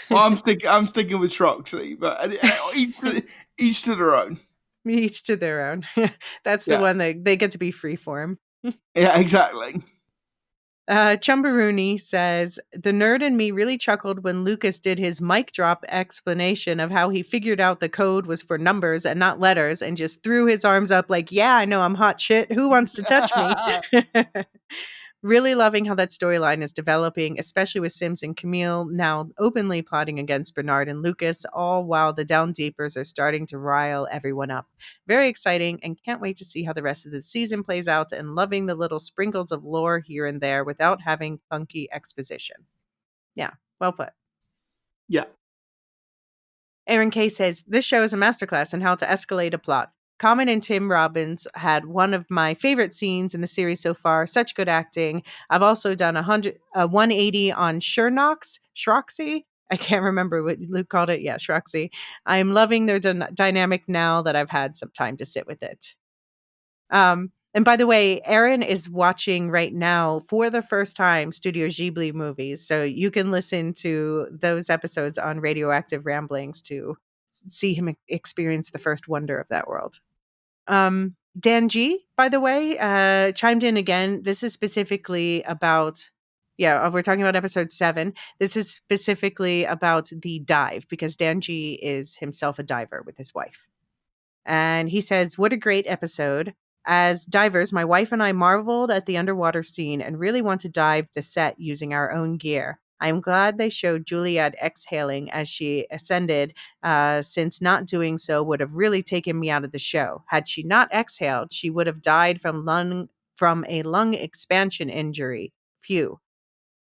Well, I'm sticking with Shroxy, but each to their own. Each to their own. That's the Yeah, one that they get to be free form. yeah, exactly. Chumbaroonie says, the nerd in me really chuckled when Lucas did his mic drop explanation of how he figured out the code was for numbers and not letters and just threw his arms up like, yeah, I know I'm hot shit. Who wants to touch me? Really loving how that storyline is developing, especially with Sims and Camille now openly plotting against Bernard and Lucas, all while the Down Deepers are starting to rile everyone up. Very exciting, and can't wait to see how the rest of the season plays out, and loving the little sprinkles of lore here and there without having clunky exposition. Yeah, well put. Yeah, Aaron K says, this show is a masterclass in how to escalate a plot. Common and Tim Robbins had one of my favorite scenes in the series so far. Such good acting. I've also done a 180 on Shernox. Schroxy. I can't remember what Luke called it. Yeah, Schroxy. I'm loving their dynamic now that I've had some time to sit with it. And by the way, Aaron is watching right now for the first time Studio Ghibli movies. So you can listen to those episodes on Radioactive Ramblings to see him experience the first wonder of that world. Dan G, by the way, chimed in again. This is specifically about, we're talking about episode 7. This is specifically about the dive because Dan G is himself a diver with his wife. And he says, "What a great episode. As divers, my wife and I marveled at the underwater scene and really want to dive the set using our own gear. I am glad they showed Juliet exhaling as she ascended, since not doing so would have really taken me out of the show. Had she not exhaled, she would have died from a lung expansion injury. Phew.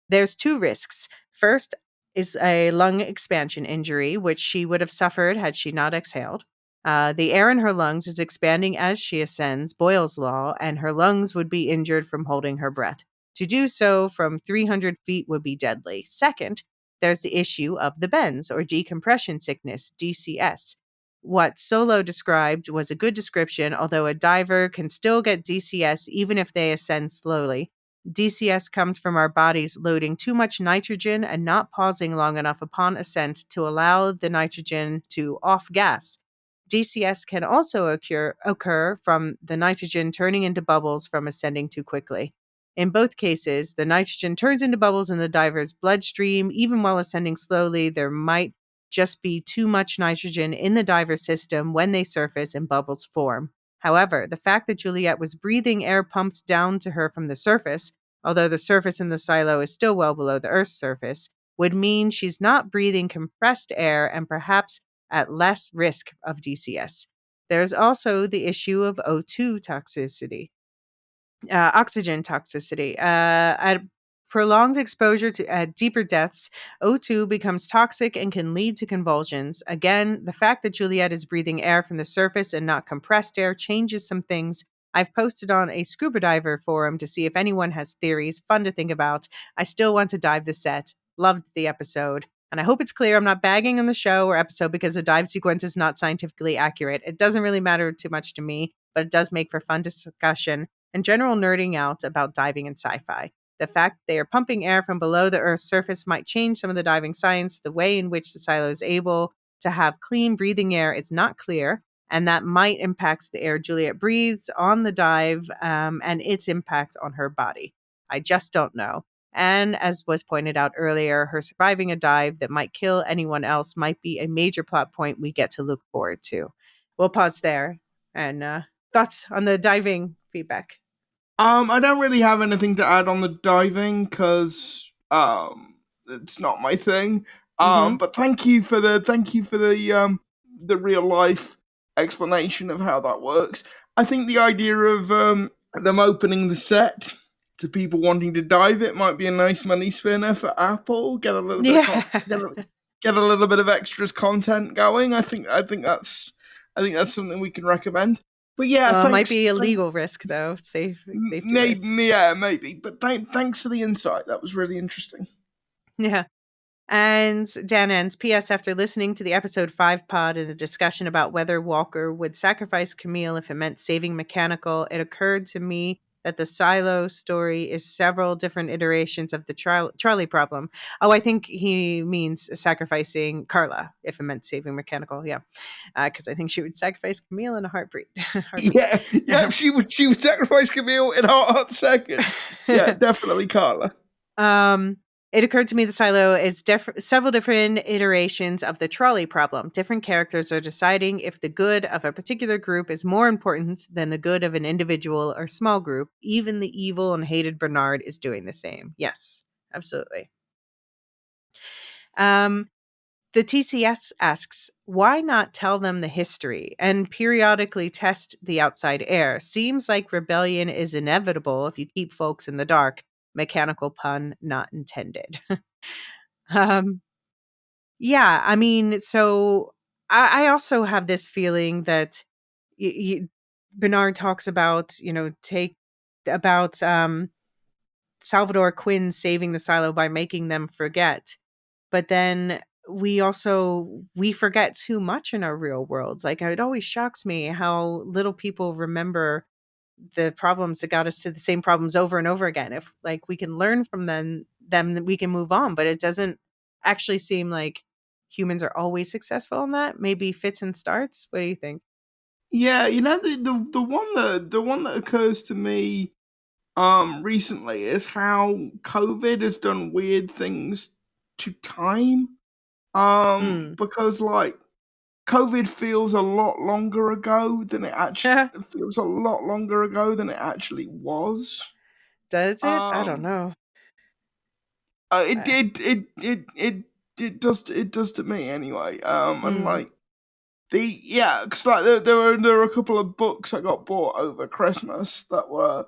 There's 2 risks. First is a lung expansion injury, which she would have suffered had she not exhaled. The air in her lungs is expanding as she ascends, Boyle's Law, and her lungs would be injured from holding her breath. To do so from 300 feet would be deadly. Second, there's the issue of the bends, or decompression sickness, DCS. What Solo described was a good description, although a diver can still get DCS even if they ascend slowly. DCS comes from our bodies loading too much nitrogen and not pausing long enough upon ascent to allow the nitrogen to off gas. DCS can also occur from the nitrogen turning into bubbles from ascending too quickly. In both cases, the nitrogen turns into bubbles in the diver's bloodstream. Even while ascending slowly, there might just be too much nitrogen in the diver's system when they surface and bubbles form. However, the fact that Juliet was breathing air pumped down to her from the surface, although the surface in the silo is still well below the Earth's surface, would mean she's not breathing compressed air and perhaps at less risk of DCS. There's also the issue of O2 toxicity, oxygen toxicity. At prolonged exposure to deeper depths, O2 becomes toxic and can lead to convulsions. Again, the fact that Juliet is breathing air from the surface and not compressed air changes some things. I've posted on a scuba diver forum to see if anyone has theories. Fun to think about. I still want to dive the set. Loved the episode. And I hope it's clear I'm not bagging on the show or episode because the dive sequence is not scientifically accurate. It doesn't really matter too much to me, but it does make for fun discussion and general nerding out about diving and sci-fi. The fact they are pumping air from below the Earth's surface might change some of the diving science. The way in which the silo is able to have clean breathing air is not clear, and that might impact the air Juliet breathes on the dive, and its impact on her body. I just don't know. And as was pointed out earlier, her surviving a dive that might kill anyone else might be a major plot point we get to look forward to. We'll pause there. And thoughts on the diving feedback? I don't really have anything to add on the diving because it's not my thing. But thank you for the real life explanation of how that works. I think the idea of them opening the set to people wanting to dive it might be a nice money spinner for Apple. Get a little bit get a little bit of extras content going. I think that's something we can recommend. But yeah, it might be a legal risk though. Maybe. But thanks for the insight. That was really interesting. Yeah. And Dan ends, P.S. After listening to the episode 5 pod and the discussion about whether Walker would sacrifice Camille if it meant saving Mechanical, it occurred to me that the silo story is several different iterations of the Charlie problem. Oh, I think he means sacrificing Carla if it meant saving Mechanical. Yeah, because I think she would sacrifice Camille in a heartbeat. Yeah. She would sacrifice Camille in a hot second. Yeah, definitely Carla. It occurred to me the silo is several different iterations of the trolley problem. Different characters are deciding if the good of a particular group is more important than the good of an individual or small group. Even the evil and hated Bernard is doing the same. Yes, absolutely. The TCS asks, why not tell them the history and periodically test the outside air? Seems like rebellion is inevitable if you keep folks in the dark. Mechanical pun not intended. Yeah, I mean, so I also have this feeling that Bernard talks about, about Salvador Quinn saving the silo by making them forget. but then we forget too much in our real worlds. Like, it always shocks me how little people remember the problems that got us to the same problems over and over again. If like we can learn from them, then we can move on. But it doesn't actually seem like humans are always successful in that. Maybe fits and starts. What do you think? Yeah, the one that occurs to me recently is how COVID has done weird things to time. Mm. Because like COVID feels a lot longer ago than it actually was. Does it? I don't Um, know. it Uh, did it does to me anyway. And mm. like because like there were a couple of books I got bought over Christmas that were,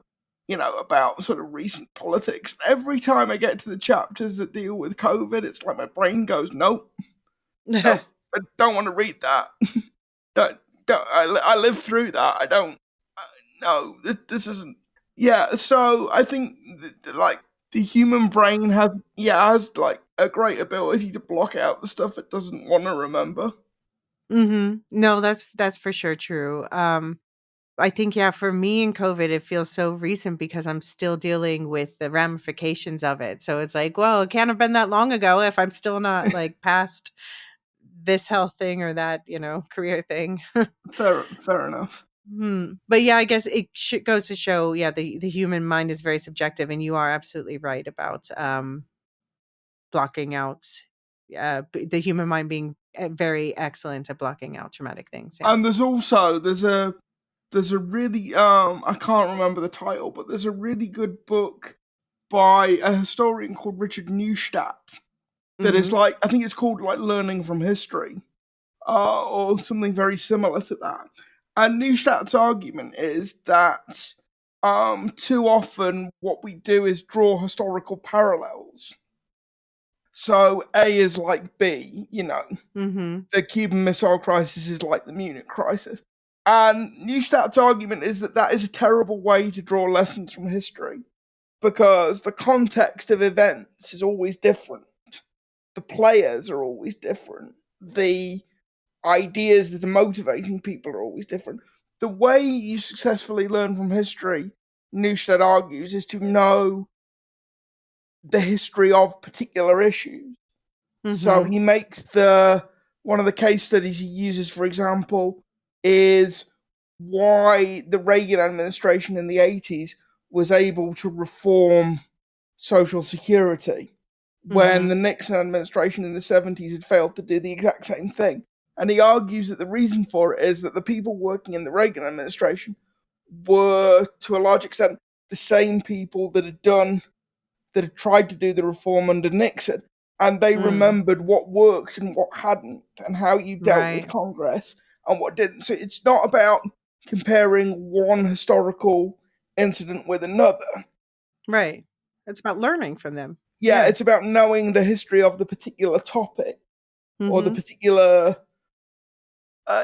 about sort of recent politics. Every time I get to the chapters that deal with COVID, it's like my brain goes, nope, nope, I don't want to read that. don't, I lived through that. I don't. No, this isn't. Yeah, so I think like the human brain has like a great ability to block out the stuff it doesn't want to remember. No, that's for sure true. I think, yeah, for me in COVID, it feels so recent because I'm still dealing with the ramifications of it. So it's like, well, it can't have been that long ago if I'm still not like past this health thing or that, career thing. Fair enough. But yeah, I guess it goes to show, yeah, the human mind is very subjective, and you are absolutely right about blocking out, the human mind being very excellent at blocking out traumatic things. Yeah. And there's a really I can't remember the title, but there's a really good book by a historian called Richard Neustadt that is Hmm. like, I think it's called like Learning from History, or something very similar to that. And Neustadt's argument is that too often what we do is draw historical parallels. So A is like B, Hmm. the Cuban Missile Crisis is like the Munich crisis. And Neustadt's argument is that that is a terrible way to draw lessons from history because the context of events is always different. The players are always different. The ideas that are motivating people are always different. The way you successfully learn from history, Neustadt argues, is to know the history of particular issues. So Hmm. he makes the one of the case studies he uses, for example, is why the Reagan administration in the 80s was able to reform Social Security when Hmm. the Nixon administration in the 70s had failed to do the exact same thing. And he argues that the reason for it is that the people working in the Reagan administration were, to a large extent, the same people that had tried to do the reform under Nixon, and they Mm. remembered what worked and what hadn't, and how you dealt with Right. Congress and what didn't. So it's not about comparing one historical incident with another. Right. It's about learning from them. Yeah, Yeah. it's about knowing the history of the particular topic or the Mhm. particular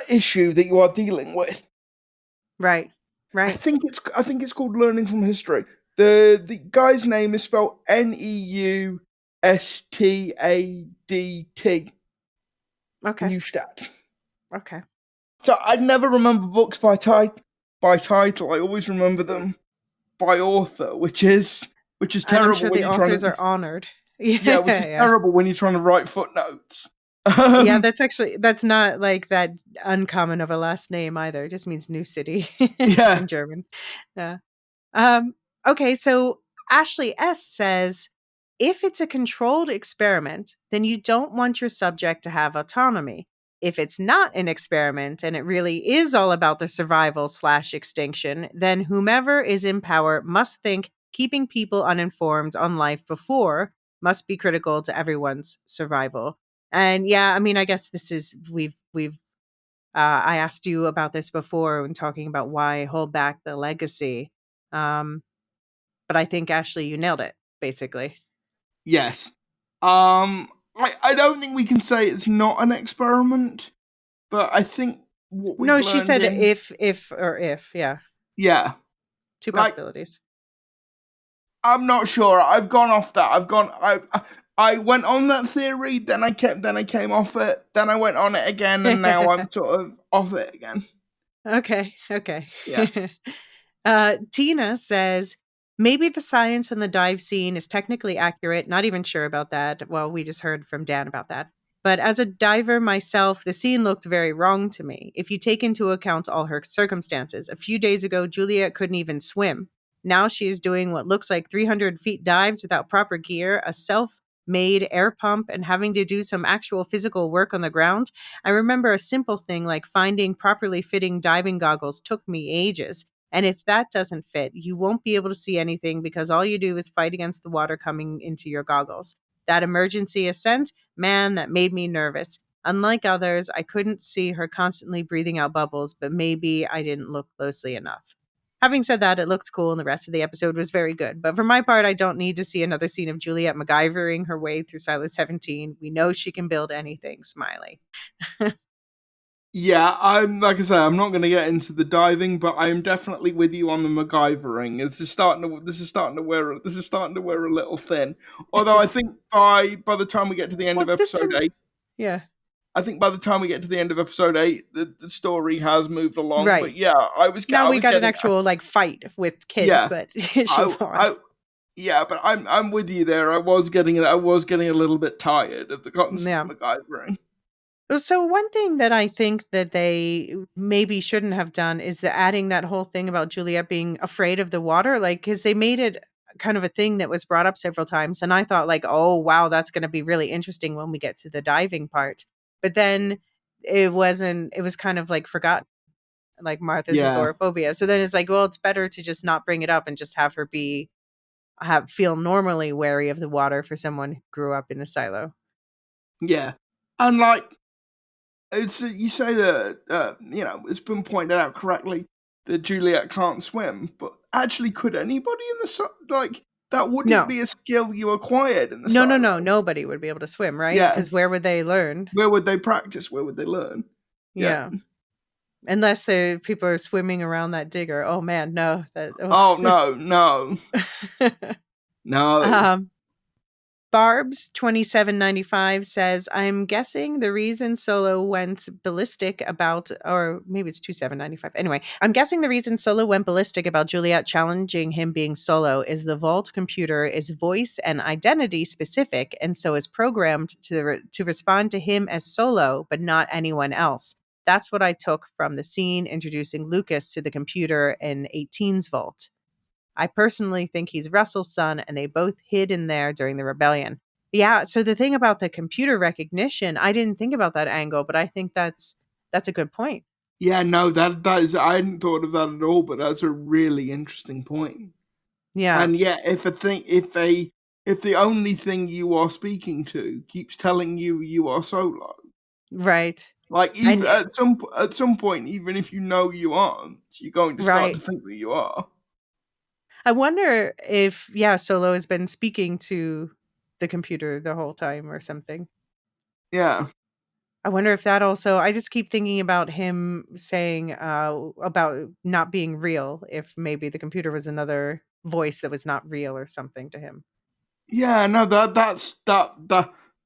issue that you are dealing with. Right. Right. I think it's called learning from history. The guy's name is spelled Neustadt. Okay. Neustadt. Okay. So I never remember books by title. I always remember them by author, which is And I'm terrible sure when the you're trying authors to are honored. yeah, which is Yeah. terrible when you're trying to write footnotes. Yeah, Um, that's not like that uncommon of a last name either. It just means new city yeah, in German. Yeah. Um, okay, so Ashley S says, if it's a controlled experiment, then you don't want your subject to have autonomy. If it's not an experiment and it really is all about the survival/extinction, then whomever is in power must think keeping people uninformed on life before must be critical to everyone's survival. And yeah, I mean, I guess this is we've I asked you about this before when talking about why hold back the legacy. Um, but I think, Ashley, you nailed it, basically. yes. I don't think we can say it's not an experiment, but I think what we've No, she learned said in if. Yeah, yeah, two like possibilities. I'm not sure. I've gone off that. I went on that theory, then I came off it, then I went on it again, and now I'm sort of off it again. Okay. Yeah. Tina says, maybe the science in the dive scene is technically accurate. Not even sure about that. Well, we just heard from Dan about that. But as a diver myself, the scene looked very wrong to me. If you take into account all her circumstances, a few days ago, Juliet couldn't even swim. Now she is doing what looks like 300 feet dives without proper gear, a self made air pump, and having to do some actual physical work on the ground. I remember a simple thing like finding properly fitting diving goggles took me ages. And if that doesn't fit, you won't be able to see anything because all you do is fight against the water coming into your goggles. That emergency ascent, man, that made me nervous. Unlike others, I couldn't see her constantly breathing out bubbles, but maybe I didn't look closely enough. Having said that, it looked cool and the rest of the episode was very good. But for my part, I don't need to see another scene of Juliet MacGyvering her way through Silo 17. We know she can build anything, Smiley. Yeah, I'm like I say, I'm not going to get into the diving, but I am definitely with you on the MacGyvering. This is starting to wear a little thin. Although I think by the time we get to the end Well, of this episode time, 8, yeah, I think by the time we get to the end of episode 8, the story has moved along. But right. yeah, Now I we was got an getting actual like fight with kids, yeah, but she'll go on. yeah, but I'm with you there. I was getting a little bit tired of the constant Yeah. MacGyvering. So one thing that I think that they maybe shouldn't have done is adding that whole thing about Juliet being afraid of the water, like because they made it kind of a thing that was brought up several times, and I thought like, oh wow, that's going to be really interesting when we get to the diving part. But then it wasn't. It was kind of like forgotten, like Martha's Yeah, agoraphobia. So then it's like, well, it's better to just not bring it up and just have her feel normally wary of the water for someone who grew up in a silo. yeah, and like it's you say that it's been pointed out correctly that Juliet can't swim, but actually, could anybody in the like that wouldn't No, be a skill you acquired in the no. silo? Nobody would be able to swim, right? Yeah, Because where would they learn? where would they practice? Where would they learn? Yeah. Yeah, unless the people are swimming around that digger. Oh man, no. Oh no, no, no. um, Barb's 2795 says, I'm guessing the reason Solo went ballistic about, or maybe it's 2795. Anyway, I'm guessing the reason Solo went ballistic about Juliet challenging him being Solo is the Vault computer is voice and identity specific, and so is programmed to respond to him as Solo, but not anyone else. That's what I took from the scene introducing Lucas to the computer in 18's Vault. I personally think he's Russell's son, and they both hid in there during the rebellion. Yeah, so the thing about the computer recognition, I didn't think about that angle, but I think that's a good point. Yeah, no, that is. I hadn't thought of that at all, but that's a really interesting point. Yeah, And yeah, if the only thing you are speaking to keeps telling you are Solo, right. like even And at some point, even if you know you aren't, you're going to start to right. think that you are. I wonder if Solo has been speaking to the computer the whole time or something. Yeah, I wonder if that also I just keep thinking about him saying about not being real, if maybe the computer was another voice that was not real or something to him. yeah. No,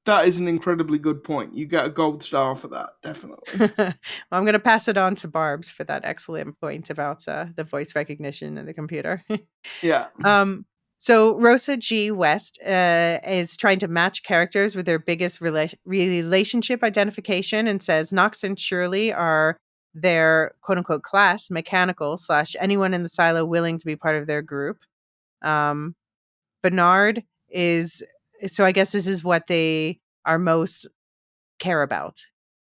that is an incredibly good point. You get a gold star for that, definitely. Well, I'm going to pass it on to Barb's for that excellent point about the voice recognition in the computer. Yeah, So Rosa G. West is trying to match characters with their biggest relationship identification and says Knox and Shirley are their quote unquote class, mechanical / anyone in the silo willing to be part of their group. Um, Bernard is, so I guess this is what they are most care about.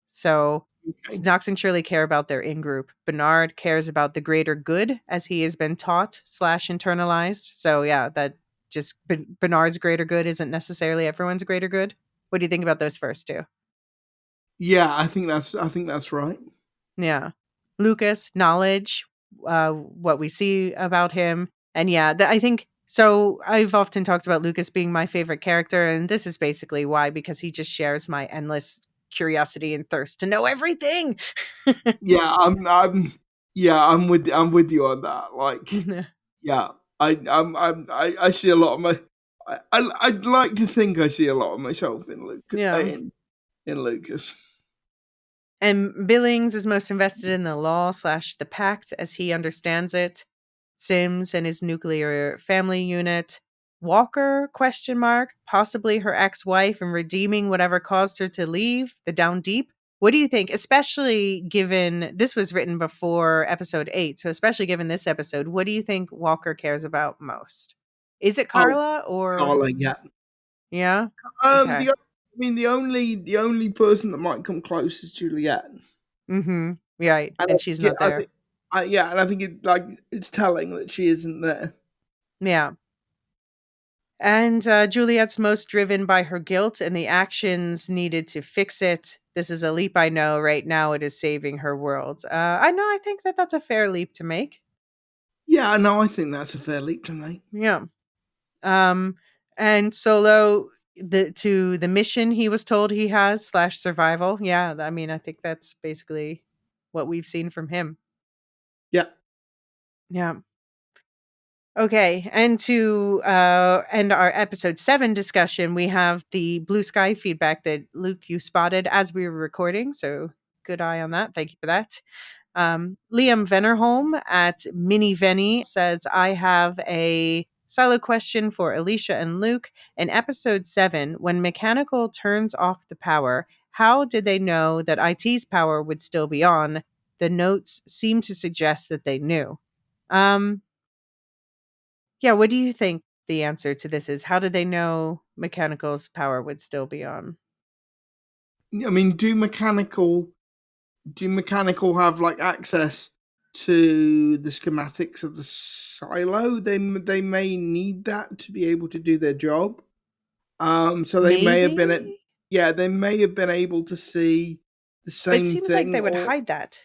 So okay. Knox and Shirley care about their in-group. Bernard cares about the greater good as he has been taught / internalized. So yeah, that just Bernard's greater good isn't necessarily everyone's greater good. What do you think about those first two? Yeah, I think that's right. Yeah. Lucas, knowledge, what we see about him. And yeah, I think so. I've often talked about Lucas being my favorite character, and this is basically why, because he just shares my endless curiosity and thirst to know everything. Yeah, I'm with you on that. Like, yeah, I see a lot of my I'd like to think I see a lot of myself in Luke Yeah. in Lucas. And Billings is most invested in the law/the pact as he understands it. Sims and his nuclear family unit. Walker, question mark, possibly her ex-wife and redeeming whatever caused her to leave, the down deep. What do you think? Especially given this was written before episode 8, so especially given this episode, what do you think Walker cares about most? Is it Oh, Carla or Carla, yeah. yeah? Okay. The only person that might come close is Juliet. Mhm. Right, And and she's not I there. think, and I think it's telling that she isn't there. Yeah. And Juliet's most driven by her guilt and the actions needed to fix it. This is a leap I know. Right now, it is saving her world. I know. I think that that's a fair leap to make. Yeah, no, I think that's a fair leap to make. Yeah. Um, and Solo, the mission he was told he has / survival. Yeah. I mean, I think that's basically what we've seen from him. Yeah. Yeah. Okay, and to end our episode 7 discussion, we have the blue sky feedback that Luke you spotted as we were recording. So good eye on that. Thank you for that. Liam Vennerholm at Mini Venny says, I have a silo question for Elysia and Luke. In episode 7, when Mechanical turns off the power, how did they know that IT's power would still be on? The notes seem to suggest that they knew. Yeah, what do you think the answer to this is? How did they know Mechanical's power would still be on? I mean, do mechanical have like access to the schematics of the silo? They may need that to be able to do their job. So they may have been Maybe? they may have been able to see the But it same seems like thing, they would or hide that.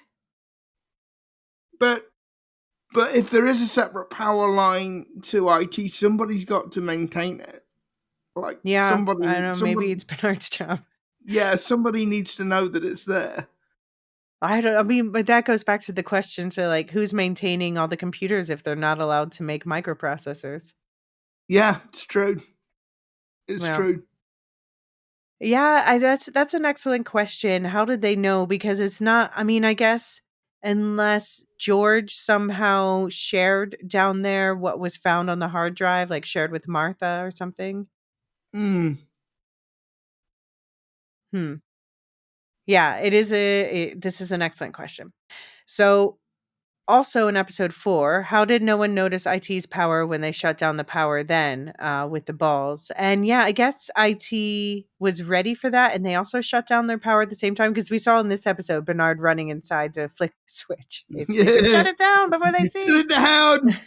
but if there is a separate power line to IT, somebody's got to maintain it. Like Yeah, I don't know. Maybe it's Bernard's job. somebody needs to know that it's there. I mean, but that goes back to the question to like who's maintaining all the computers if they're not allowed to make microprocessors? Yeah, it's true. It's Well, true. yeah, that's an excellent question. How did they know? Because it's not, I mean, I guess unless George somehow shared down there what was found on the hard drive, like shared with Martha or something. Hmm. Hmm. Yeah, this is an excellent question. So, also in episode 4, how did no one notice IT's power when they shut down the power then with the balls? And yeah, I guess IT was ready for that. And they also shut down their power at the same time because we saw in this episode Bernard running inside to flick the switch, basically saying, Yeah. shut it down before they Shut see. it down.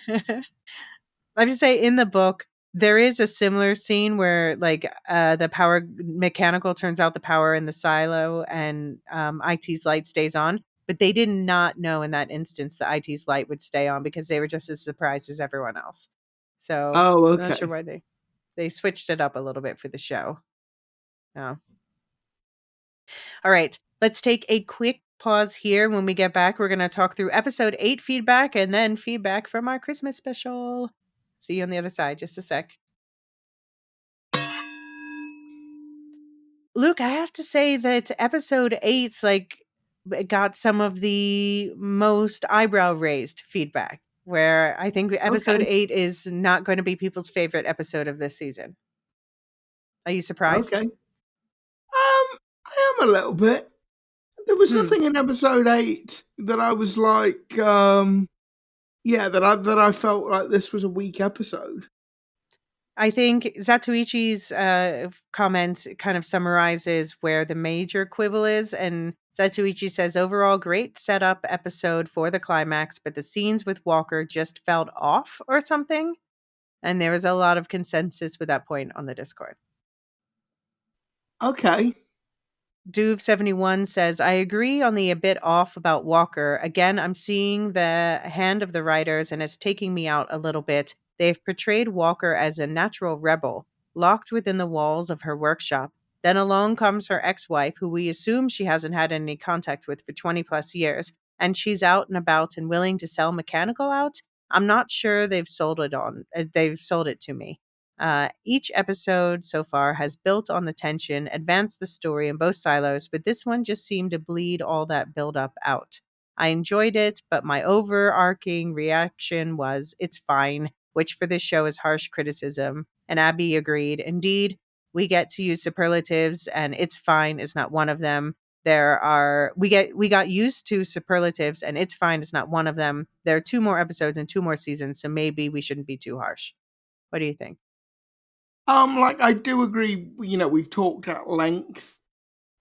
I just say in the book, there is a similar scene where like the power mechanical turns out the power in the silo and IT's light stays on. But they did not know in that instance that IT's light would stay on because they were just as surprised as everyone else. So Oh, I'm not sure okay. why they switched it up a little bit for the show. Oh. All right. Let's take a quick pause here. When we get back, we're going to talk through episode 8 feedback and then feedback from our Christmas special. See you on the other side. Just a sec. Luke, I have to say that episode 8's like it got some of the most eyebrow raised feedback. Where I think episode Okay. 8 is not going to be people's favorite episode of this season. Are you surprised? Okay. I am a little bit. There was Hmm. nothing in episode 8 that I was like, that I felt like this was a weak episode. I think Zatoichi's comment kind of summarizes where the major quibble is. And Zatoichi says, overall, great setup episode for the climax, but the scenes with Walker just felt off or something. And there was a lot of consensus with that point on the Discord. Okay. Duve71 says, I agree on the a bit off about Walker. Again, I'm seeing the hand of the writers and it's taking me out a little bit. They've portrayed Walker as a natural rebel, locked within the walls of her workshop. Then along comes her ex-wife, who we assume she hasn't had any contact with for 20 plus years, and she's out and about and willing to sell mechanical out. I'm not sure they've sold it to me. Each episode so far has built on the tension, advanced the story in both silos, but this one just seemed to bleed all that build up out. I enjoyed it, but my overarching reaction was it's fine, which for this show is harsh criticism. And Abby agreed. Indeed, we get to use superlatives, and it's fine is not one of them. We got used to superlatives, and it's fine is not one of them. There are 2 more episodes and 2 more seasons, so maybe we shouldn't be too harsh. What do you think? Like I do agree. We've talked at length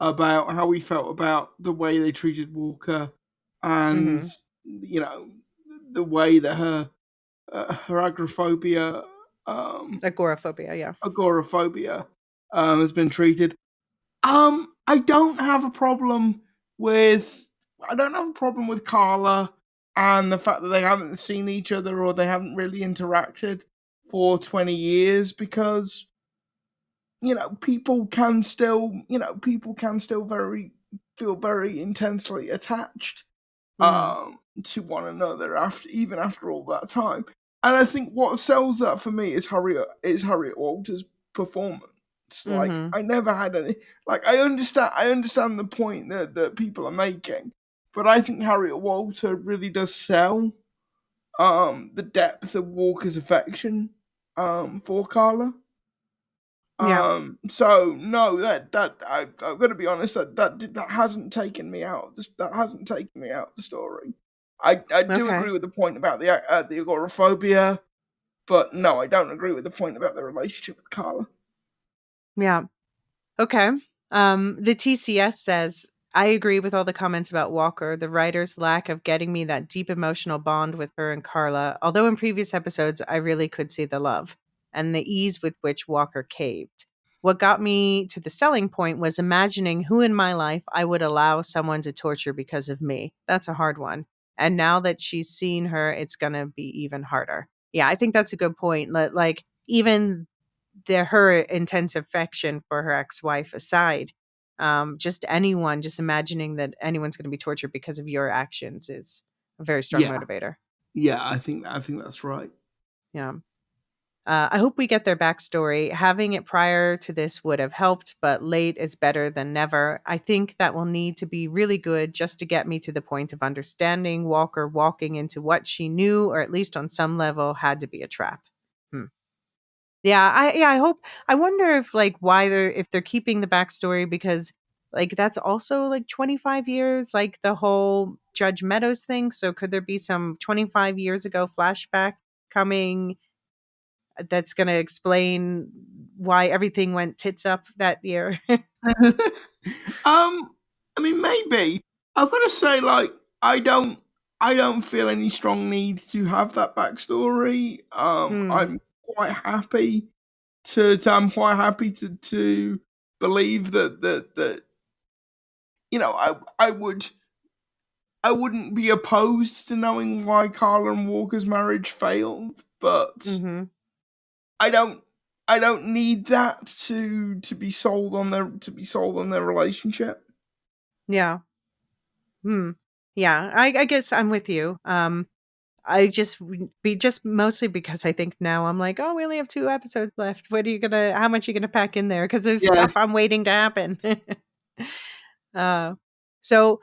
about how we felt about the way they treated Walker, and Mm-hmm. the way that her agoraphobia, Agoraphobia, yeah. has been treated. I don't have a problem with Carla and the fact that they haven't seen each other or they haven't really interacted for 20 years because people can still very feel very intensely attached Mm-hmm. to one another after all that time. And I think what sells that for me is Harriet Walters' performance. Like Mm-hmm. I never had any. Like I understand the point that people are making, but I think Harriet Walter really does sell the depth of Walker's affection for Carla. Yeah. So no, I've got to be honest, that hasn't taken me out. That hasn't taken me out of the story. I do Okay. agree with the point about the agoraphobia, but no, I don't agree with the point about the relationship with Carla. Yeah. Okay. The TCS says, I agree with all the comments about Walker, the writer's lack of getting me that deep emotional bond with her and Carla, although in previous episodes I really could see the love and the ease with which Walker caved. What got me to the selling point was imagining who in my life I would allow someone to torture because of me. That's a hard one. And now that she's seen her, it's going to be even harder. Yeah, I think that's a good point. Like, even her intense affection for her ex-wife aside, just imagining that anyone's going to be tortured because of your actions is a very strong Yeah, motivator. yeah, I think that's right. Yeah. I hope we get their backstory. Having it prior to this would have helped, but late is better than never. I think that will need to be really good just to get me to the point of understanding Walker walking into what she knew, or at least on some level, had to be a trap. Hmm. I hope. I wonder if, like, why they're keeping the backstory, because, like, that's also like 25 years, like the whole Judge Meadows thing. So could there be some 25 years ago flashback coming that's going to explain why everything went tits up that year? I mean, maybe I've got to say, like, I don't feel any strong need to have that backstory. Hmm. Quite happy I'm quite happy to believe that I wouldn't be opposed to knowing why Carla and Walker's marriage failed, but Mm-hmm. I don't I don't need that to be sold on their relationship. Yeah. Hmm. Yeah. I guess I'm with you. I just be just mostly because I think now I'm like, oh, we only have 2 episodes left. How much are you gonna pack in there? Because there's Yeah. stuff I'm waiting to happen. uh, so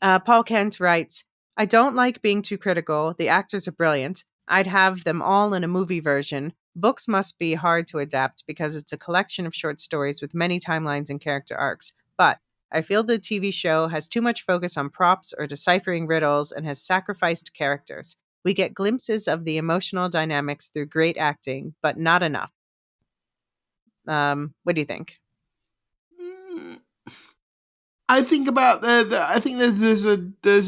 Paul Kent writes, I don't like being too critical. The actors are brilliant. I'd have them all in a movie version. Books must be hard to adapt because it's a collection of short stories with many timelines and character arcs. But I feel the TV show has too much focus on props or deciphering riddles and has sacrificed characters. We get glimpses of the emotional dynamics through great acting, but not enough. What do you think? Mm, I think about I think there's a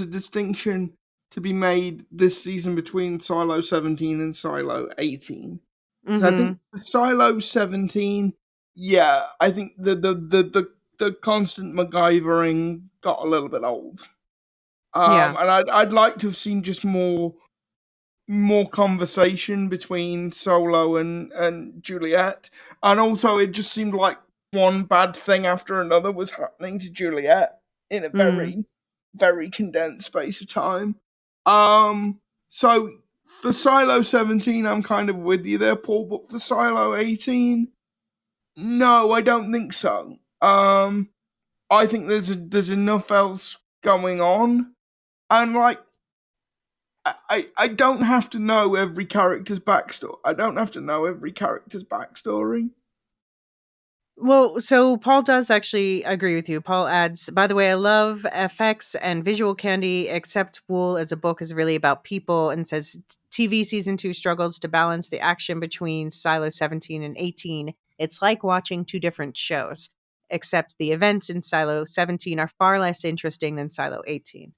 distinction to be made this season between Silo 17 and Silo 18. Because I think Mm-hmm. Silo 17, yeah, I think the constant MacGyvering got a little bit old. Yeah. And I'd like to have seen just more conversation between Solo and Juliet. And also it just seemed like one bad thing after another was happening to Juliet in a Mm. very, very condensed space of time. Um so For Silo 17, I'm kind of with you there, Paul, but for Silo 18, no, I don't think so. I think there's enough else going on, and like I don't have to know every character's backstory. I don't have to know every character's backstory. Well, so Paul does actually agree with you. Paul adds, by the way, I love FX and visual candy, except Wool as a book is really about people, and says TV season 2 struggles to balance the action between Silo 17 and 18. It's like watching two different shows, except the events in Silo 17 are far less interesting than Silo 18.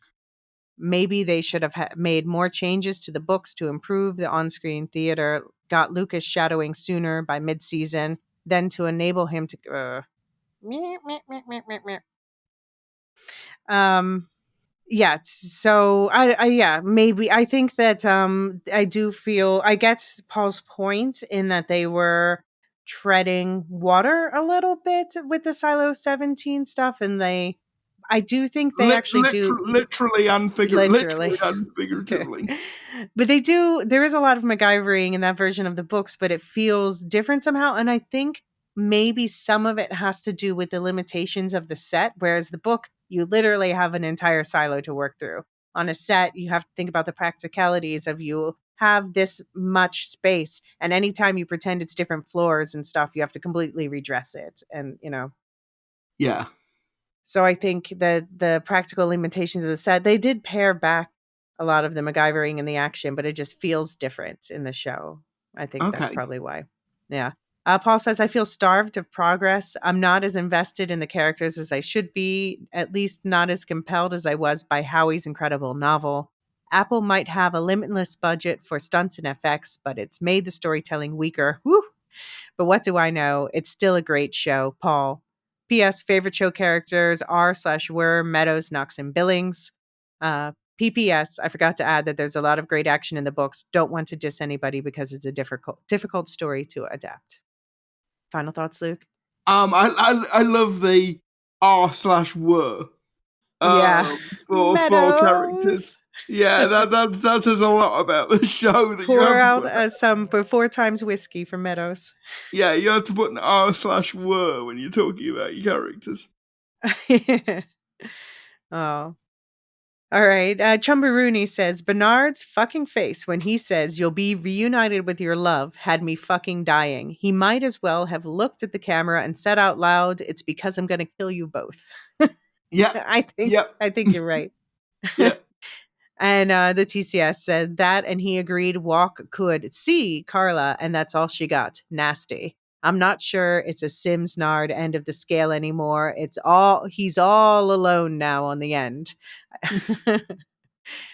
Maybe they should have made more changes to the books to improve the on-screen theater, got Lucas shadowing sooner by mid-season, then to enable him to meh, meh, meh, meh, meh, meh. Yeah, so yeah, maybe I think that I do feel I get Paul's point in that they were treading water a little bit with the Silo 17 stuff, and I do think they actually do. Literally and Literally. literally and figuratively. But there is a lot of MacGyvering in that version of the books, but it feels different somehow. And I think maybe some of it has to do with the limitations of the set, whereas the book, you literally have an entire silo to work through. On a set, you have to think about the practicalities of you have this much space, and anytime you pretend it's different floors and stuff, you have to completely redress it. And, Yeah. so I think that the practical limitations of the set, they did pare back a lot of the MacGyvering and the action, but it just feels different in the show. I think that's Okay. probably why. Yeah. Paul says, I feel starved of progress. I'm not as invested in the characters as I should be, at least not as compelled as I was by Howie's incredible novel. Apple might have a limitless budget for stunts and effects, but it's made the storytelling weaker. Whew. But what do I know? It's still a great show, Paul. P.S. Favorite show characters are/were Meadows, Knox, and Billings. P.P.S. I forgot to add that there's a lot of great action in the books. Don't want to diss anybody because it's a difficult story to adapt. Final thoughts, Luke? I love the r/were Yeah. for characters. Meadows. Yeah, that says a lot about the show that you Pour have to out put. some 4 times whiskey for Meadows. Yeah, you have to put an r/were when you're talking about your characters. Oh. All right. Chumbaroony says, Bernard's fucking face when he says you'll be reunited with your love had me fucking dying. He might as well have looked at the camera and said out loud, it's because I'm going to kill you both. Yeah. I Yep. think you're right. Yeah. And the TCS said that, and he agreed Walk could see Carla, and that's all she got. Nasty. I'm not sure it's a Sims Nard end of the scale anymore. He's all alone now on the end.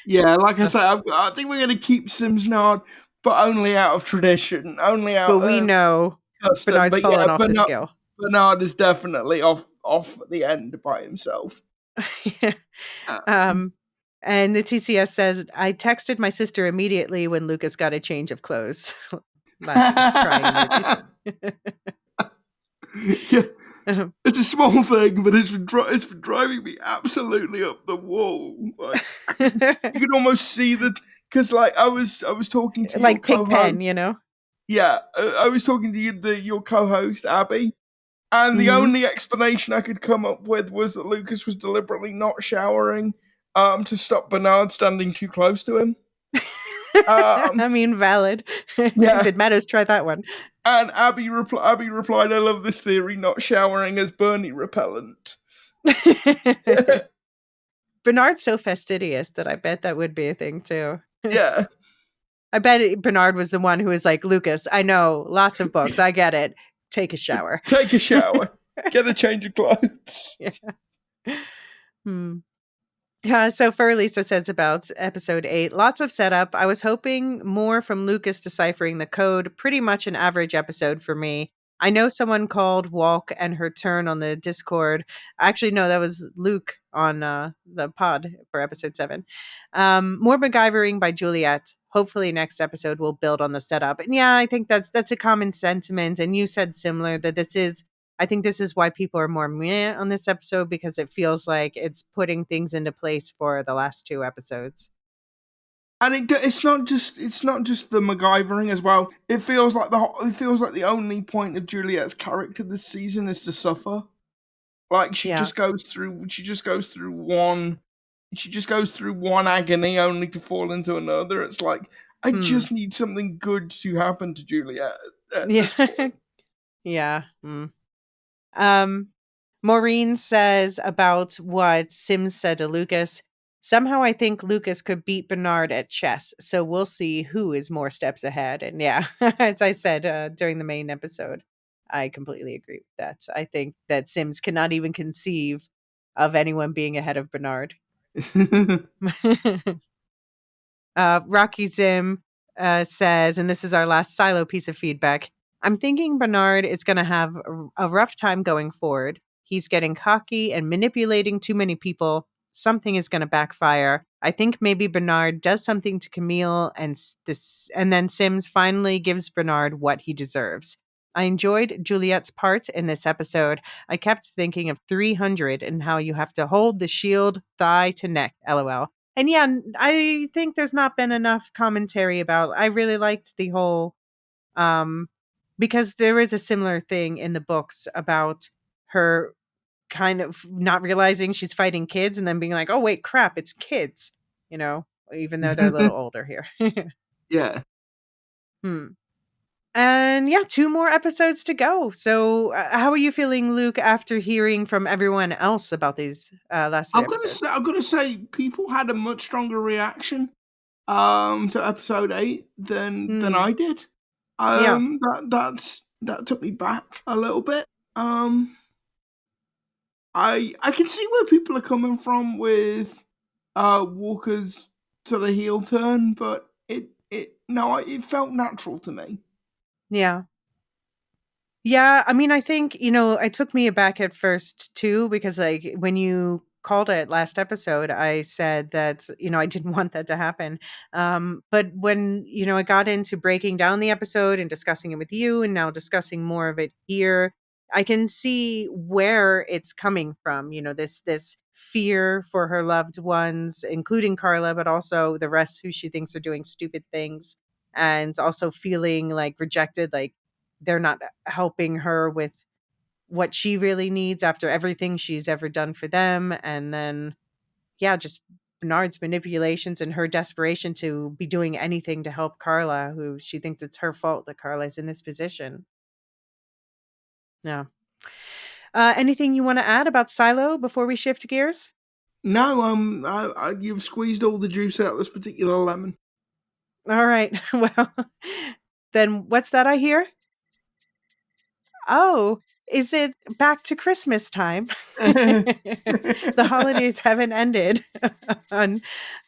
Yeah, like I say, I think we're going to keep Sims Nard, but only out of tradition, only out But we of know custom. Bernard's But yeah, fallen off the scale. Bernard is definitely off at the end by himself. um, and the TCS says, I texted my sister immediately when Lucas got a change of clothes. Crying emojis. Yeah, it's a small thing, but it's been driving me absolutely up the wall. Like you can almost see because like I was talking to your like co-host. Pigpen, Yeah, I was talking to your co-host Abby, and the only explanation I could come up with was that Lucas was deliberately not showering to stop Bernard standing too close to him. I mean, valid. Yeah. Did Meadows try that one? And Abby replied, I love this theory, not showering as Bernie repellent. Bernard's so fastidious that I bet that would be a thing too. Yeah. I bet Bernard was the one who was like, Lucas, I know, lots of books. I get it. Take a shower. Take a shower. Get a change of clothes. Yeah. So Lisa says about episode 8, lots of setup. I was hoping more from Lucas deciphering the code. Pretty much an average episode for me. I know someone called Walk and her turn on the Discord. Actually, no, that was Luke on the pod for episode 7. More MacGyvering by Juliet. Hopefully next episode will build on the setup. And yeah, I think that's a common sentiment. And you said similar that I think this is why people are more meh on this episode, because it feels like it's putting things into place for the last 2 episodes. And it's not just the MacGyvering as well. It feels like the only point of Juliet's character this season is to suffer. Like she Yeah. just goes through one agony only to fall into another. It's like I just need something good to happen to Juliet at Yeah. this point. Yeah. Maureen says about what Sims said to Lucas. Somehow I think Lucas could beat Bernard at chess, so we'll see who is more steps ahead. And yeah, as I said during the main episode, I completely agree with that. I think that Sims cannot even conceive of anyone being ahead of Bernard. Rocky Zim says, and this is our last silo piece of feedback. I'm thinking Bernard is going to have a rough time going forward. He's getting cocky and manipulating too many people. Something is going to backfire. I think maybe Bernard does something to Camille, and then Sims finally gives Bernard what he deserves. I enjoyed Juliet's part in this episode. I kept thinking of 300 and how you have to hold the shield thigh to neck. LOL. And yeah, I think there's not been enough commentary about. I really liked the whole because there is a similar thing in the books about her kind of not realizing she's fighting kids and then being like, "Oh wait, crap, it's kids." You know, even though they're a little older here. Yeah. And yeah, 2 more episodes to go. So, how are you feeling, Luke, after hearing from everyone else about these last 3 episodes? I've got to say, people had a much stronger reaction to episode 8 than I did. Yeah. That took me back a little bit. I can see where people are coming from with Walker's sort of heel turn, but it felt natural to me. Yeah. Yeah, I mean, I think, it took me aback at first too, because like when you called it last episode, I said that, I didn't want that to happen. But when, I got into breaking down the episode and discussing it with you and now discussing more of it here, I can see where it's coming from, this fear for her loved ones, including Carla, but also the rest who she thinks are doing stupid things, and also feeling like rejected, like they're not helping her with what she really needs after everything she's ever done for them. And then, yeah, just Bernard's manipulations and her desperation to be doing anything to help Carla, who she thinks it's her fault that Carla's in this position. Yeah. Anything you want to add about Silo before we shift gears? No, you've squeezed all the juice out of this particular lemon. All right. Well, then what's that I hear? Oh, is it back to Christmas time? The holidays haven't ended. The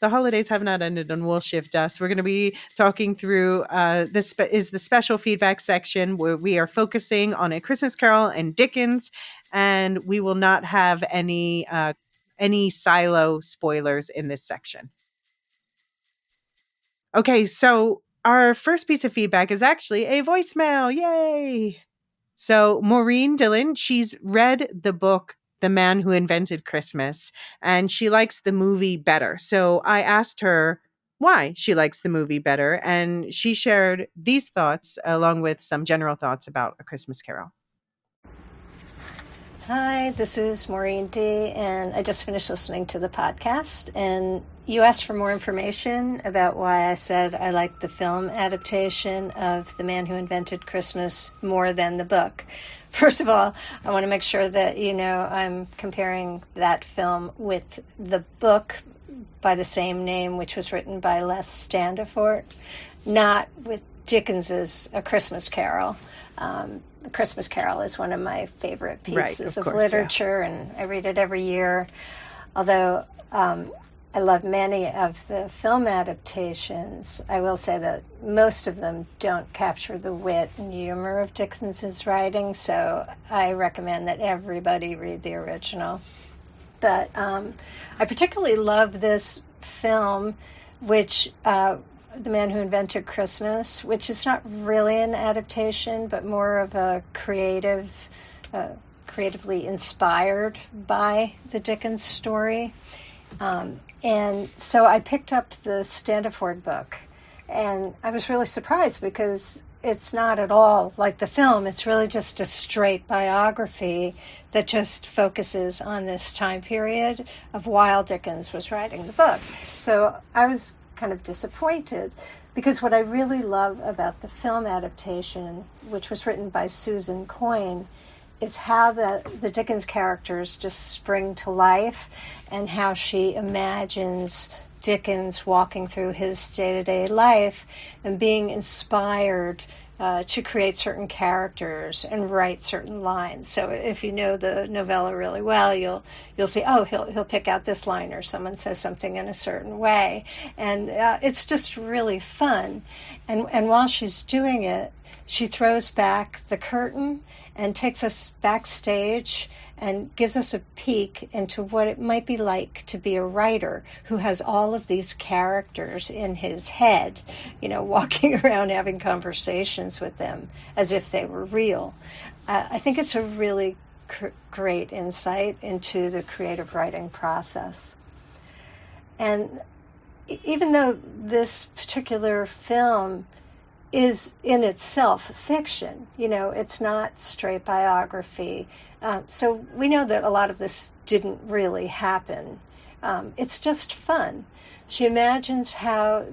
holidays have not ended on Will Shift Us. We're going to be talking through this is the special feedback section where we are focusing on A Christmas Carol and Dickens, and we will not have any Silo spoilers in this section. Okay, so our first piece of feedback is actually a voicemail. Yay! So Maureen Dillon, she's read the book The Man Who Invented Christmas, and she likes the movie better. So I asked her why she likes the movie better, and she shared these thoughts along with some general thoughts about A Christmas Carol. Hi, this is Maureen D, and I just finished listening to the podcast, and you asked for more information about why I said I liked the film adaptation of The Man Who Invented Christmas more than the book. First of all, I want to make sure that you know I'm comparing that film with the book by the same name, which was written by Les Standifort, not with Dickens's A Christmas Carol. A Christmas Carol is one of my favorite pieces of literature, and I read it every year. Although I love many of the film adaptations, I will say that most of them don't capture the wit and humor of Dickens's writing, so I recommend that everybody read the original. But I particularly love this film, which The Man Who Invented Christmas, which is not really an adaptation, but more of a creatively inspired by the Dickens story. And so I picked up the Standiford book, and I was really surprised because it's not at all like the film. It's really just a straight biography that just focuses on this time period of while Dickens was writing the book. So I was kind of disappointed, because what I really love about the film adaptation, which was written by Susan Coyne, is how the Dickens characters just spring to life, and how she imagines Dickens walking through his day-to-day life and being inspired to create certain characters and write certain lines. So if you know the novella really well, you'll see, oh, he'll pick out this line, or someone says something in a certain way, and it's just really fun. And while she's doing it, she throws back the curtain and takes us backstage and gives us a peek into what it might be like to be a writer who has all of these characters in his head, walking around having conversations with them as if they were real. I think it's a really great insight into the creative writing process. And even though this particular film is in itself fiction, it's not straight biography. So we know that a lot of this didn't really happen. It's just fun. She imagines how,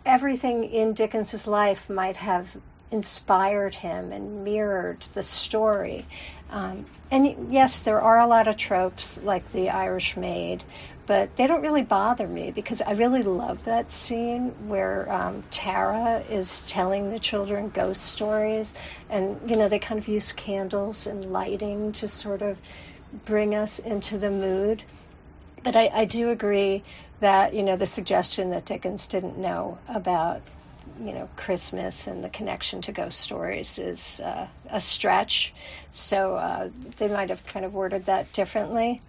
everything in Dickens's life might have inspired him and mirrored the story. And yes, there are a lot of tropes like the Irish maid, but they don't really bother me, because I really love that scene where Tara is telling the children ghost stories, and they kind of use candles and lighting to sort of bring us into the mood. But I do agree that the suggestion that Dickens didn't know about Christmas and the connection to ghost stories is a stretch. So they might have kind of worded that differently.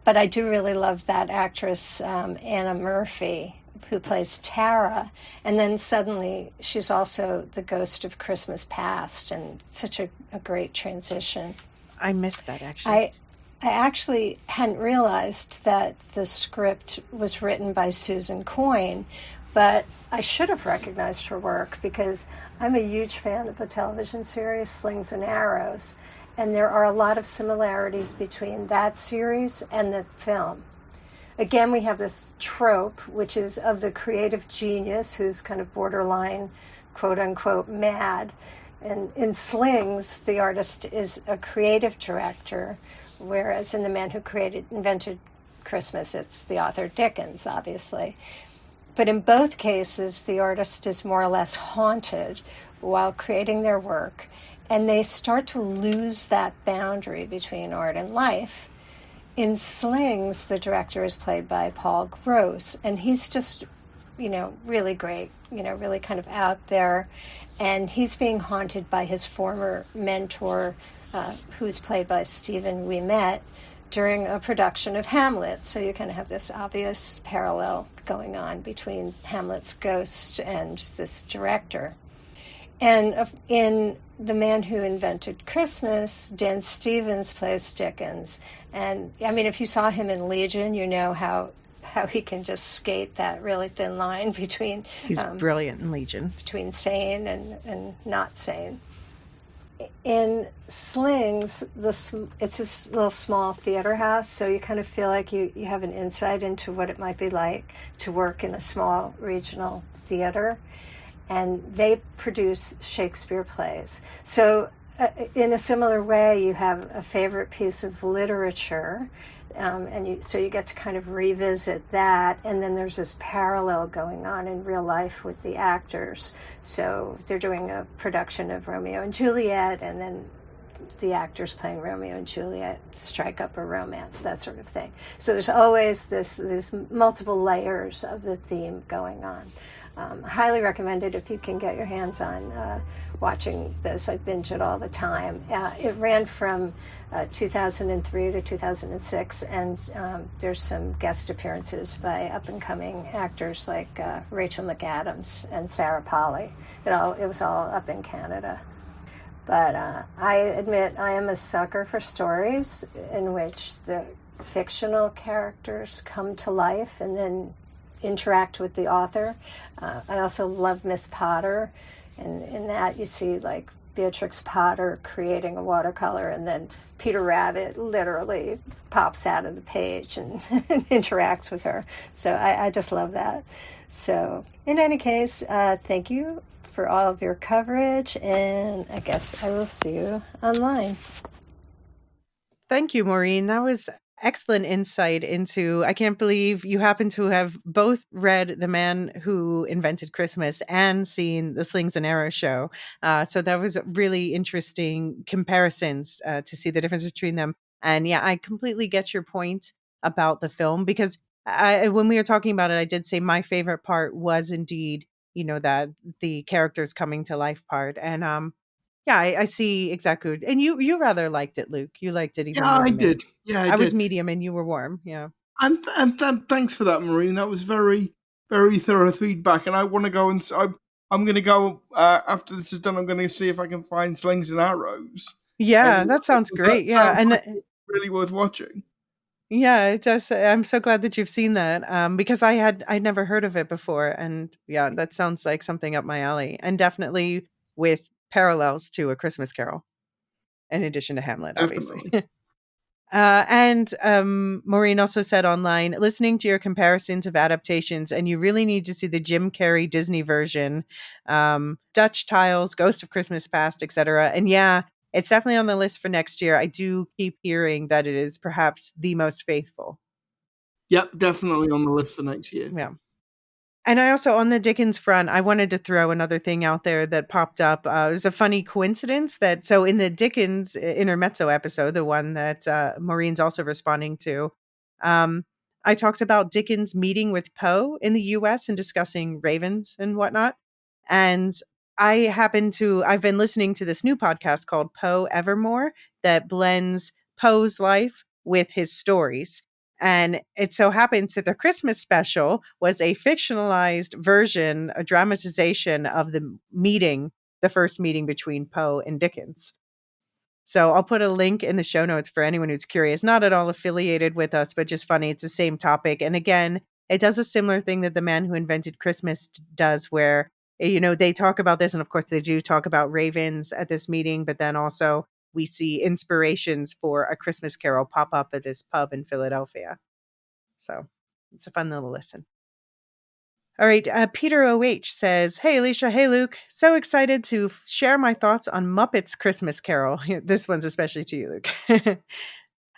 But I do really love that actress, Anna Murphy, who plays Tara. And then suddenly she's also the ghost of Christmas past, and such a great transition. I missed that, actually. I actually hadn't realized that the script was written by Susan Coyne, but I should have recognized her work, because I'm a huge fan of the television series Slings and Arrows. And there are a lot of similarities between that series and the film. Again, we have this trope, which is of the creative genius who's kind of borderline, quote unquote, mad. And in Slings, the artist is a creative director, whereas in The Man Who Invented Christmas, it's the author Dickens, obviously. But in both cases, the artist is more or less haunted while creating their work, and they start to lose that boundary between art and life. In Slings, the director is played by Paul Gross, and he's just, really great, really kind of out there. And he's being haunted by his former mentor, who's played by Stephen Ouimet, during a production of Hamlet. So you kind of have this obvious parallel going on between Hamlet's ghost and this director. And in The Man Who Invented Christmas, Dan Stevens plays Dickens. And, I mean, if you saw him in Legion, you know how he can just skate that really thin line between... He's brilliant in Legion. Between sane and not sane. In Slings, it's this little small theater house, so you kind of feel like you have an insight into what it might be like to work in a small regional theater. And they produce Shakespeare plays. So in a similar way, you have a favorite piece of literature, so you get to kind of revisit that, and then there's this parallel going on in real life with the actors. So they're doing a production of Romeo and Juliet, and then the actors playing Romeo and Juliet strike up a romance, that sort of thing. So there's always these multiple layers of the theme going on. Highly recommended if you can get your hands on watching this. I binge it all the time. It ran from 2003 to 2006, and there's some guest appearances by up-and-coming actors like Rachel McAdams and Sarah Polley. It was all up in Canada. But I admit I am a sucker for stories in which the fictional characters come to life and then interact with the author. I also love Miss Potter, and in that you see like Beatrix Potter creating a watercolor, and then Peter Rabbit literally pops out of the page and interacts with her. So I just love that. So in any case, thank you for all of your coverage, and I guess I will see you online. Thank you, Maureen. That was excellent insight into, I can't believe you happen to have both read The Man Who Invented Christmas and seen the Slings and Arrows show. So that was really interesting comparisons to see the difference between them. And yeah, I completely get your point about the film, because when we were talking about it, I did say my favorite part was indeed, that the characters coming to life part. And yeah, I see exactly. And you rather liked it, Luke. You liked it even Yeah, more I than me. did. Yeah, I I was did. medium and you were warm. Yeah. And thanks for that, Maureen. That was very, very thorough feedback. And I want to go and I'm going to go after this is done. I'm going to see if I can find Slings and Arrows. Yeah, that sounds That great. Yeah. sounds And like it's really worth watching. yeah, it does. I'm so glad that you've seen that. Because I'd never heard of it before. And yeah, that sounds like something up my alley. And definitely with parallels to A Christmas Carol, in addition to Hamlet, obviously. Definitely. And Maureen also said online, listening to your comparisons of adaptations, and you really need to see the Jim Carrey Disney version, Dutch Tiles, Ghost of Christmas Past, etc. And yeah, it's definitely on the list for next year. I do keep hearing that it is perhaps the most faithful. Yep, definitely on the list for next year. Yeah. And I also, on the Dickens front, I wanted to throw another thing out there that popped up. It was a funny coincidence that, so in the Dickens intermezzo episode, the one that Maureen's also responding to, I talked about Dickens meeting with Poe in the US and discussing ravens and whatnot. And I've been listening to this new podcast called Poe Evermore that blends Poe's life with his stories. And it so happens that the Christmas special was a fictionalized version, a dramatization of the first meeting between Poe and Dickens. So I'll put a link in the show notes for anyone who's curious, not at all affiliated with us, but just funny. It's the same topic. And again, it does a similar thing that The Man Who Invented Christmas does, where, they talk about this. And of course, they do talk about ravens at this meeting, but then also we see inspirations for A Christmas Carol pop up at this pub in Philadelphia. So it's a fun little listen. All right. Peter OH says, hey, Elysia. Hey, Luke. So excited to share my thoughts on Muppets Christmas Carol. This one's especially to you, Luke.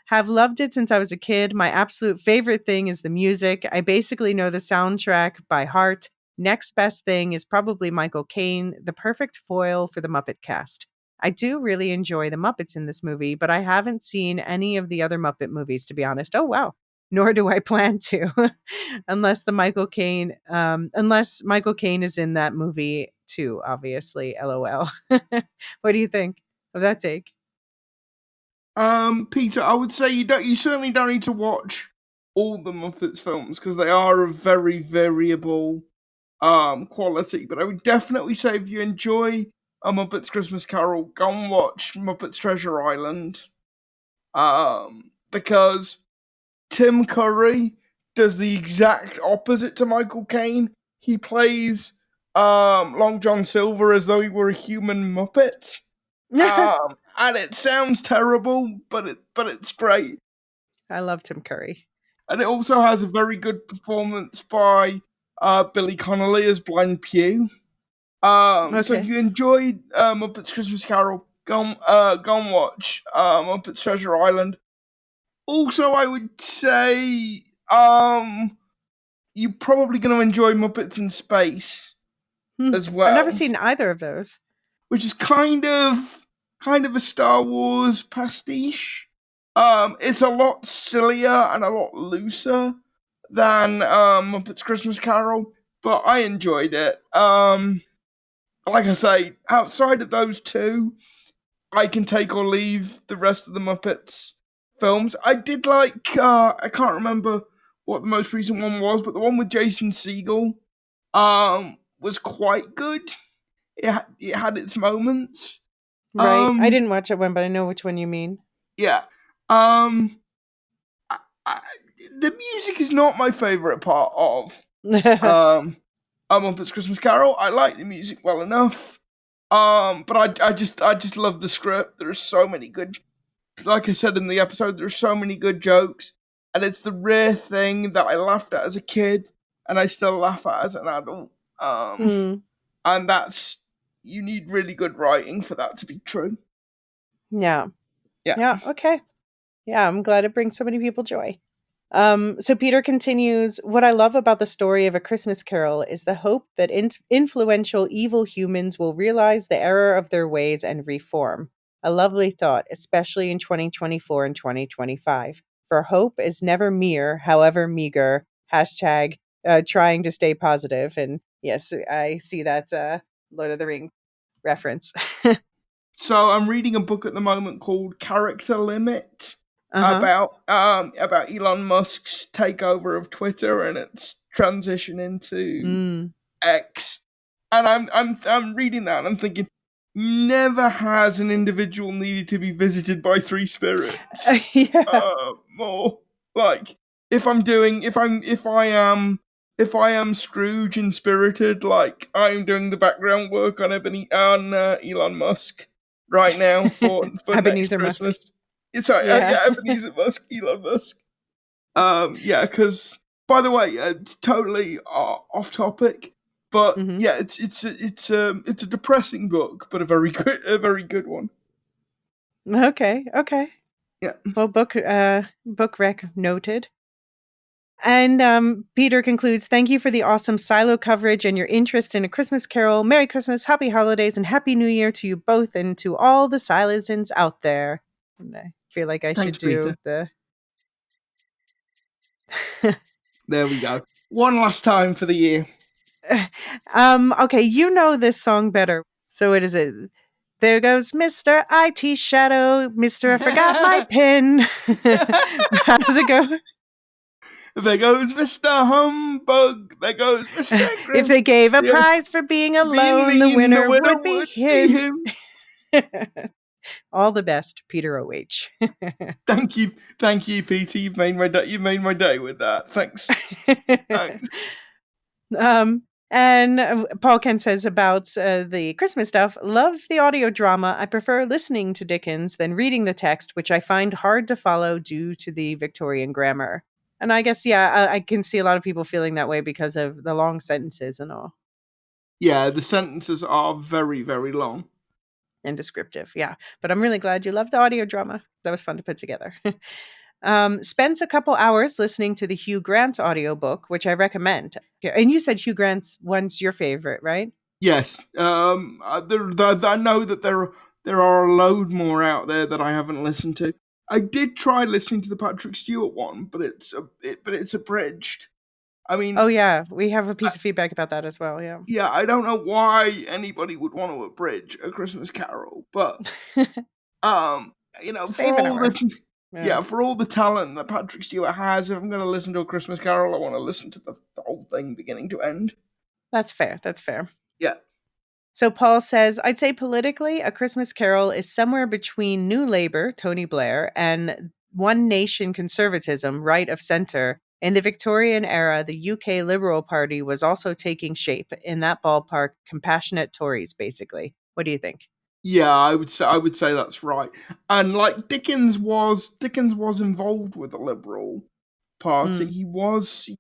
Have loved it since I was a kid. My absolute favorite thing is the music. I basically know the soundtrack by heart. Next best thing is probably Michael Caine, the perfect foil for the Muppet cast. I do really enjoy the Muppets in this movie, but I haven't seen any of the other Muppet movies, to be honest. Oh, wow. Nor do I plan to, unless Michael Caine is in that movie too, obviously. LOL. What do you think of that take? Peter, I would say you certainly don't need to watch all the Muppets films because they are of very variable quality. But I would definitely say if you enjoy a Muppets Christmas Carol, go and watch Muppets Treasure Island. Because Tim Curry does the exact opposite to Michael Caine. He plays Long John Silver as though he were a human Muppet. And it sounds terrible, but it's great. I love Tim Curry. And it also has a very good performance by Billy Connolly as Blind Pew. So if you enjoyed Muppets Christmas Carol, go and watch Muppets Treasure Island. Also, I would say you're probably going to enjoy Muppets in Space as well. I've never seen either of those. Which is kind of a Star Wars pastiche. It's a lot sillier and a lot looser than Muppets Christmas Carol, but I enjoyed it. Like I say, outside of those two, I can take or leave the rest of the Muppets films. I did like, I can't remember what the most recent one was, but the one with Jason Segel was quite good. It had its moments. Right. I didn't watch that one, but I know which one you mean. Yeah. The music is not my favourite part of A Muppet's Christmas Carol. I like the music well enough. But I just love the script. There are so many good, like I said in the episode, there are so many good jokes, and it's the rare thing that I laughed at as a kid, and I still laugh at as an adult. And that's, you need really good writing for that to be true. Yeah. Yeah. Yeah. Okay. Yeah, I'm glad it brings so many people joy. So Peter continues, what I love about the story of A Christmas Carol is the hope that influential evil humans will realize the error of their ways and reform. A lovely thought, especially in 2024 and 2025. For hope is never mere, however meager. Hashtag trying to stay positive. And yes, I see that Lord of the Rings reference. So I'm reading a book at the moment called Character Limit Uh-huh. about Elon Musk's takeover of Twitter and its transition into X. And I'm reading that and I'm thinking, never has an individual needed to be visited by three spirits. Yeah. More like if I am Scrooge and Spirited, like I'm doing the background work on Elon Musk right now for next Ebenezer Musk. Christmas. Sorry, Yeah. Ebenezer Musk, Elon Musk. Yeah, because by the way, it's totally off topic, but Mhm. yeah, it's a depressing book, but a very good one. Okay. Yeah. Well, book rec noted. And Peter concludes, thank you for the awesome silo coverage and your interest in A Christmas Carol. Merry Christmas, Happy Holidays, and Happy New Year to you both and to all the Silazans out there. And I feel like I Thanks, should do Peter. the... There we go. One last time for the year. Okay, you know this song better. So it is it. There goes Mr. IT Shadow, Mr. I forgot my pin. How does it go? There goes Mr. Humbug. There goes Mr. Grim. If they gave a Yeah. prize for being alone, Being the mean, winner would be him. him. All the best, Peter O.H. Thank you, Peter. You've made my day with that. Thanks. Thanks. And Paul Kent says about the Christmas stuff, love the audio drama. I prefer listening to Dickens than reading the text, which I find hard to follow due to the Victorian grammar. And I guess, yeah, I can see a lot of people feeling that way because of the long sentences and all. Yeah, the sentences are very, very long. And descriptive, yeah. But I'm really glad you loved the audio drama. That was fun to put together. Spends a couple hours listening to the Hugh Grant audiobook, which I recommend. And you said Hugh Grant's one's your favorite, right? Yes. I know that there are a load more out there that I haven't listened to. I did try listening to the Patrick Stewart one, but it's abridged. I mean, Oh yeah, we have a piece of feedback about that as well. Yeah. yeah, I don't know why anybody would want to abridge A Christmas Carol, but for Save an all hour. for all the talent that Patrick Stewart has, if I'm going to listen to A Christmas Carol, I want to listen to the whole thing beginning to end. That's fair. That's fair. Yeah. So Paul says, I'd say politically, A Christmas Carol is somewhere between New Labour, Tony Blair, and One Nation conservatism, right of centre. In the Victorian era, the UK Liberal Party was also taking shape. In that ballpark, compassionate Tories, basically. What do you think? Yeah, I would say that's right. And like Dickens was involved with the Liberal Party. He was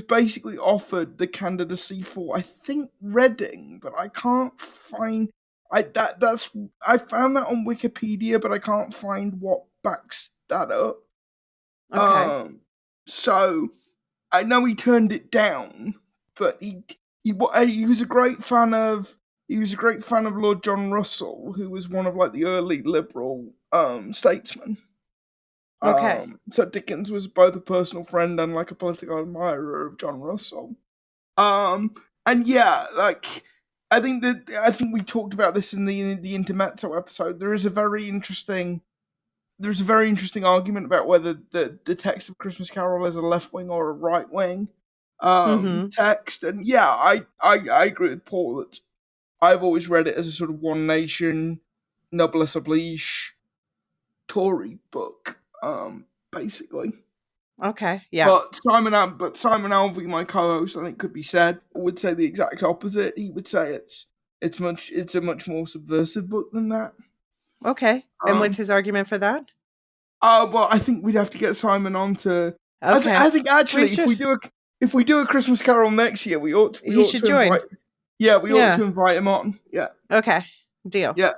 basically offered the candidacy for, I think, Reading, but I can't find I found that on Wikipedia, but I can't find what backs that up. Okay. So I know he turned it down, but he was a great fan of Lord John Russell, who was one of like the early liberal statesmen. Okay. So Dickens was both a personal friend and like a political admirer of John Russell. And yeah, like I think we talked about this in the Intermezzo episode. There's a very interesting argument about whether the text of Christmas Carol is a left wing or a right wing text. And yeah, I agree with Paul that I've always read it as a sort of one nation, noblesse oblige Tory book. basically. Okay. Yeah. But Simon Alvey, my co-host, I think could be said, would say the exact opposite. He would say it's a much more subversive book than that. Okay. And what's his argument for that? Well, I think we'd have to get Simon on to. Okay. I think actually, We if we do a Christmas Carol next year, we ought He should to join. invite. Yeah, we ought to invite him on. Yeah. Okay. Deal. Yeah.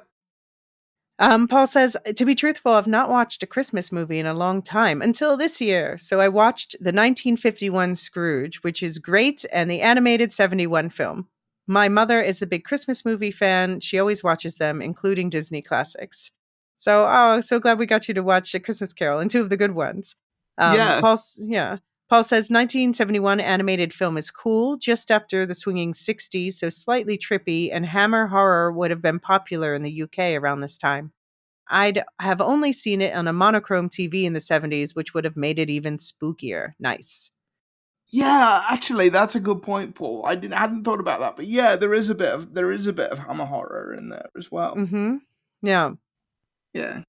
Paul says, to be truthful, I've not watched a Christmas movie in a long time until this year. So I watched the 1951 Scrooge, which is great, and the animated 71 film. My mother is a big Christmas movie fan. She always watches them, including Disney classics. So glad we got you to watch A Christmas Carol and two of the good ones. Yeah. Paul says 1971 animated film is cool, just after the swinging 60s, so slightly trippy, and Hammer horror would have been popular in the UK around this time. I'd have only seen it on a monochrome TV in the 70s, which would have made it even spookier. Nice. Yeah, actually, that's a good point, Paul. I hadn't thought about that, but yeah, there is a bit of Hammer horror in there as well. Mm-hmm. Yeah. Yeah.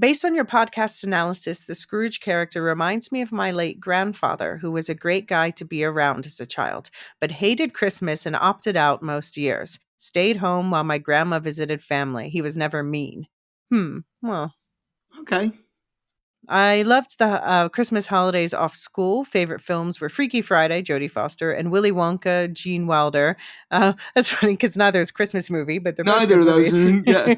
Based on your podcast analysis, the Scrooge character reminds me of my late grandfather, who was a great guy to be around as a child, but hated Christmas and opted out most years. Stayed home while my grandma visited family. He was never mean. Well. Okay. I loved the Christmas holidays off school. Favorite films were Freaky Friday, Jodie Foster, and Willy Wonka, Gene Wilder. That's funny because neither is a Christmas movie, but they're both Neither good of those. movies. Yeah.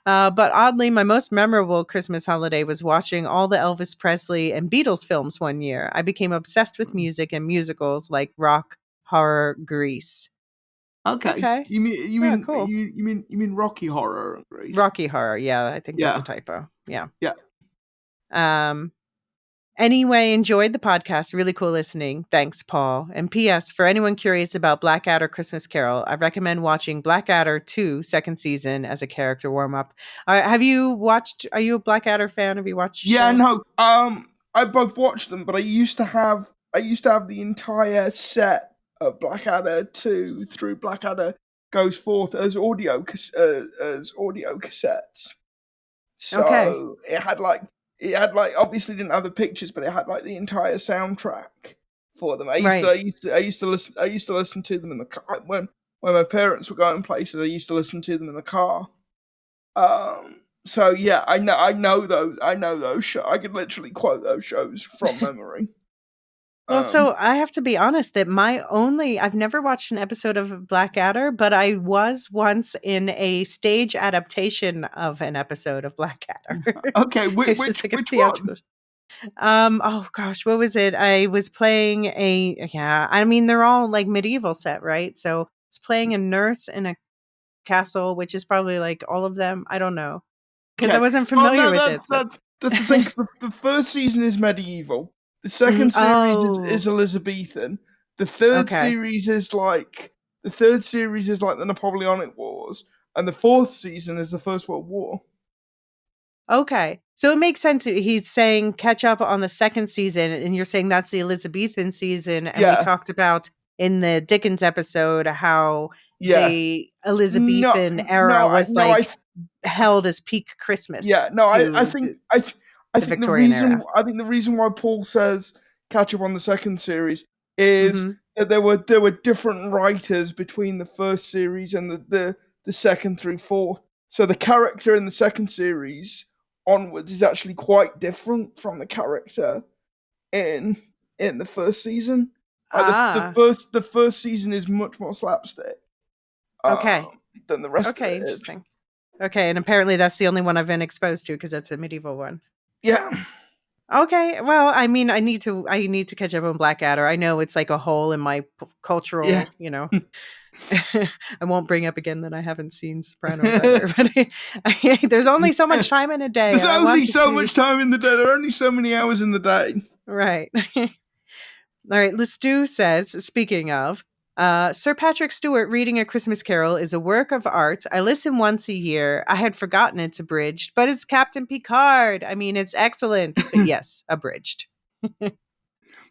But oddly, my most memorable Christmas holiday was watching all the Elvis Presley and Beatles films one year. I became obsessed with music and musicals like rock, horror, Grease. Okay. Cool. You mean Rocky Horror, Grace? Rocky Horror. Yeah, I think that's a typo. Yeah. Yeah. Anyway, enjoyed the podcast. Really cool listening. Thanks, Paul. And P.S. For anyone curious about Blackadder Christmas Carol, I recommend watching Blackadder 2 second season as a character warm-up. Are you a Blackadder fan? Have you watched? Yeah, no. I both watched them, but I used to have the entire set of Blackadder 2 through Blackadder Goes Forth as audio cassettes. So it had like obviously didn't have the pictures, but it had like the entire soundtrack for them. I used to listen to them in the car when my parents were going places. I used to listen to them in the car. So yeah, I know those shows. I could literally quote those shows from memory. Well, so I have to be honest that I've never watched an episode of Blackadder, but I was once in a stage adaptation of an episode of Blackadder. Okay, which one? Oh gosh, what was it? I was playing they're all like medieval set, right? So I was playing a nurse in a castle, which is probably like all of them. I don't know. Because I wasn't familiar with it. That's the thing. The first season is medieval. The second series is Elizabethan. The third series is like the Napoleonic Wars, and the fourth season is the First World War. Okay, so it makes sense. He's saying catch up on the second season, and you're saying that's the Elizabethan season. And we talked about in the Dickens episode how the Elizabethan era was held as peak Christmas. Yeah, no, I think the reason why Paul says catch up on the second series is that there were different writers between the first series and the second through fourth. So the character in the second series onwards is actually quite different from the character in the first season. The first season is much more slapstick. Than the rest of it. Interesting. Okay, and apparently that's the only one I've been exposed to because that's a medieval one. Yeah. Okay, well, I mean, I need to catch up on Blackadder. I know it's like a hole in my cultural, I won't bring up again that I haven't seen Sopranos either, but there's only so much time in a day. There's only so much time in the day. There are only so many hours in the day. Right. All right, Lestu says, speaking of, Sir Patrick Stewart reading A Christmas Carol is a work of art. I listen once a year. I had forgotten it's abridged, but it's Captain Picard. I mean, it's excellent. But yes, abridged.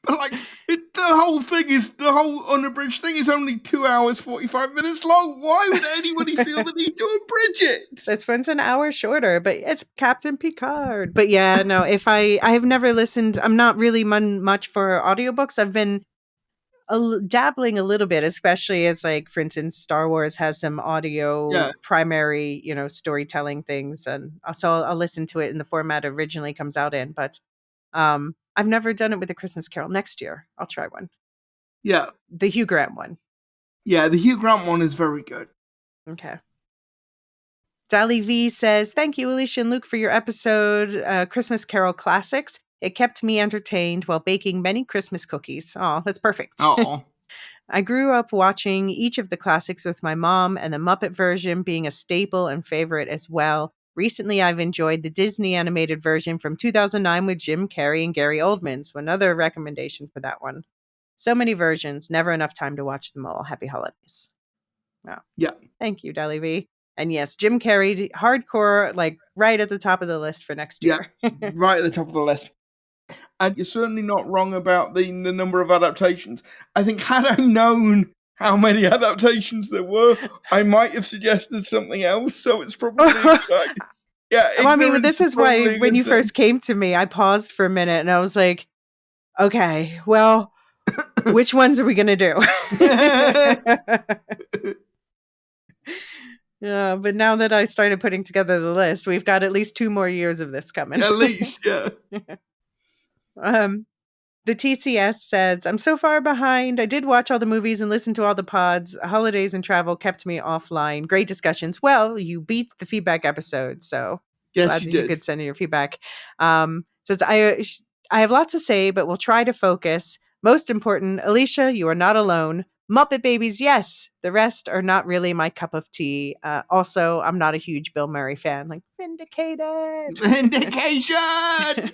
But like, the whole unabridged thing is only 2 hours 45 minutes long. Why would anybody feel the need to abridge it? This one's an hour shorter, but it's Captain Picard. But yeah, no, if I have never listened, I'm not really much for audiobooks. I've been dabbling a little bit, especially as, like, for instance, Star Wars has some audio primary, storytelling things, and so I'll listen to it in the format it originally comes out in. But I've never done it with A Christmas Carol. Next year, I'll try one. Yeah. The Hugh Grant one. Yeah, the Hugh Grant one is very good. Okay. Dali V says, thank you, Elysia and Luke, for your episode, Christmas Carol Classics. It kept me entertained while baking many Christmas cookies. Oh, that's perfect. Oh. I grew up watching each of the classics with my mom, and the Muppet version being a staple and favorite as well. Recently, I've enjoyed the Disney animated version from 2009 with Jim Carrey and Gary Oldman. So another recommendation for that one. So many versions, never enough time to watch them all. Happy holidays. Wow. Yeah. Thank you, Dali V. And yes, Jim Carrey, hardcore, like right at the top of the list for next year. Yeah, right at the top of the list. And you're certainly not wrong about the number of adaptations. I think had I known how many adaptations there were, I might have suggested something else. So it's probably like, yeah. Well, I mean, this is why when you first came to me, I paused for a minute and I was like, okay, well, which ones are we going to do? Yeah, but now that I started putting together the list, we've got at least 2 more years of this coming. At least, yeah. The TCS says, I'm so far behind. I did watch all the movies and listen to all the pods. Holidays and travel kept me offline. Great discussions. Well, you beat the feedback episode, so yes, glad that you could send in your feedback. Says, I have lots to say, but we'll try to focus. Most important, Elysia, you are not alone. Muppet Babies, yes. The rest are not really my cup of tea. Also, I'm not a huge Bill Murray fan. Like, vindicated. Vindication!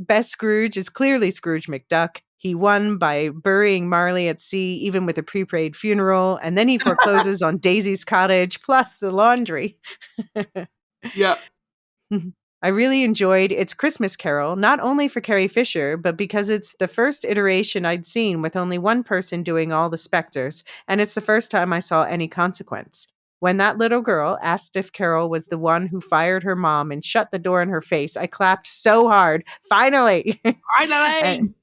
Best Scrooge is clearly Scrooge McDuck. He won by burying Marley at sea, even with a pre-paid funeral, and then he forecloses on Daisy's cottage, plus the laundry. Yeah. I really enjoyed It's Christmas Carol, not only for Carrie Fisher, but because it's the first iteration I'd seen with only one person doing all the specters, and it's the first time I saw any consequence. When that little girl asked if Carol was the one who fired her mom and shut the door in her face, I clapped so hard. Finally! Finally!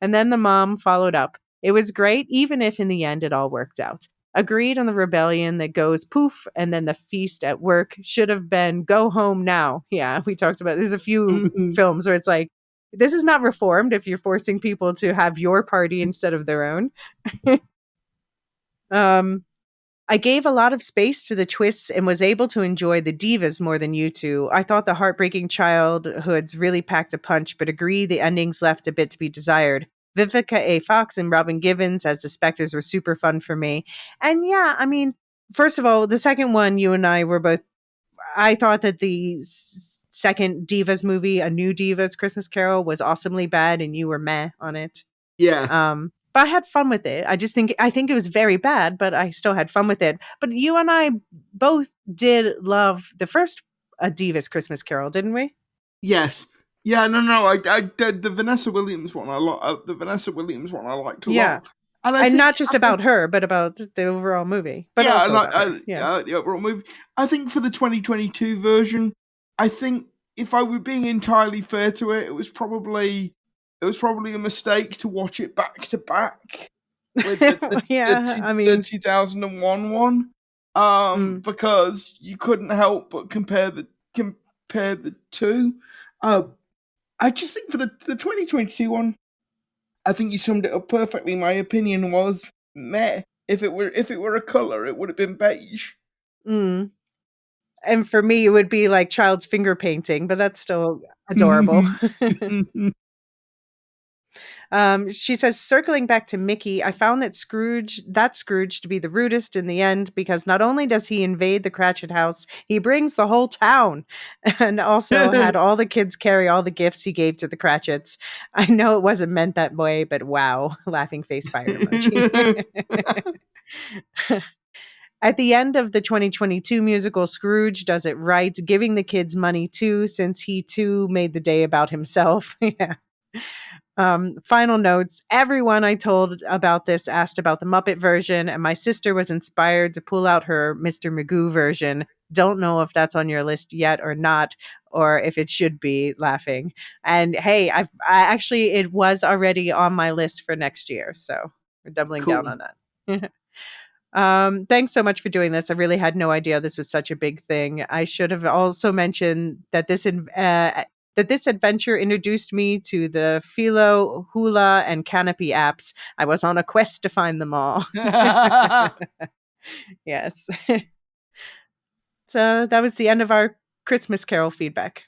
And then the mom followed up. It was great, even if in the end it all worked out. Agreed on the rebellion that goes poof, and then the feast at work should have been go home now. Yeah, we talked about there's a few films where it's like, this is not reformed if you're forcing people to have your party instead of their own. I gave a lot of space to the twists and was able to enjoy the divas more than you two. I thought the heartbreaking childhoods really packed a punch, but agree the endings left a bit to be desired. Vivica A. Fox and Robin Givens as the Spectres were super fun for me. And yeah, I mean, first of all, the second one, you and I were both, I thought that the second Divas movie, A New Divas Christmas Carol, was awesomely bad and you were meh on it. Yeah. But I had fun with it. I think it was very bad, but I still had fun with it. But you and I both did love the first A Divas Christmas Carol, didn't we? Yes. Yeah, no. I did the Vanessa Williams one. I liked a lot. And not just about her, but about the overall movie. But also the overall movie. I think for the 2022 version, I think if I were being entirely fair to it, it was probably a mistake to watch it back to back with the 2001 one. Because you couldn't help but compare the two. I just think for the 2022 one, I think you summed it up perfectly. My opinion was meh. If it were a color, it would have been beige. And for me, it would be like child's finger painting, but that's still adorable. She says, circling back to Mickey, I found that Scrooge to be the rudest in the end, because not only does he invade the Cratchit house, he brings the whole town, and also had all the kids carry all the gifts he gave to the Cratchits. I know it wasn't meant that way, but wow, laughing face fire emoji. At the end of the 2022 musical, Scrooge does it right, giving the kids money too, since he too made the day about himself. Yeah. Final notes. Everyone I told about this asked about the Muppet version, and my sister was inspired to pull out her Mr. Magoo version. Don't know if that's on your list yet or not, or if it should be, laughing. And hey, I actually, it was already on my list for next year. So we're doubling down Cool. on that. Thanks so much for doing this. I really had no idea this was such a big thing. I should have also mentioned that this adventure introduced me to the Philo, Hula, and Canopy apps. I was on a quest to find them all. Yes. So that was the end of our Christmas Carol feedback.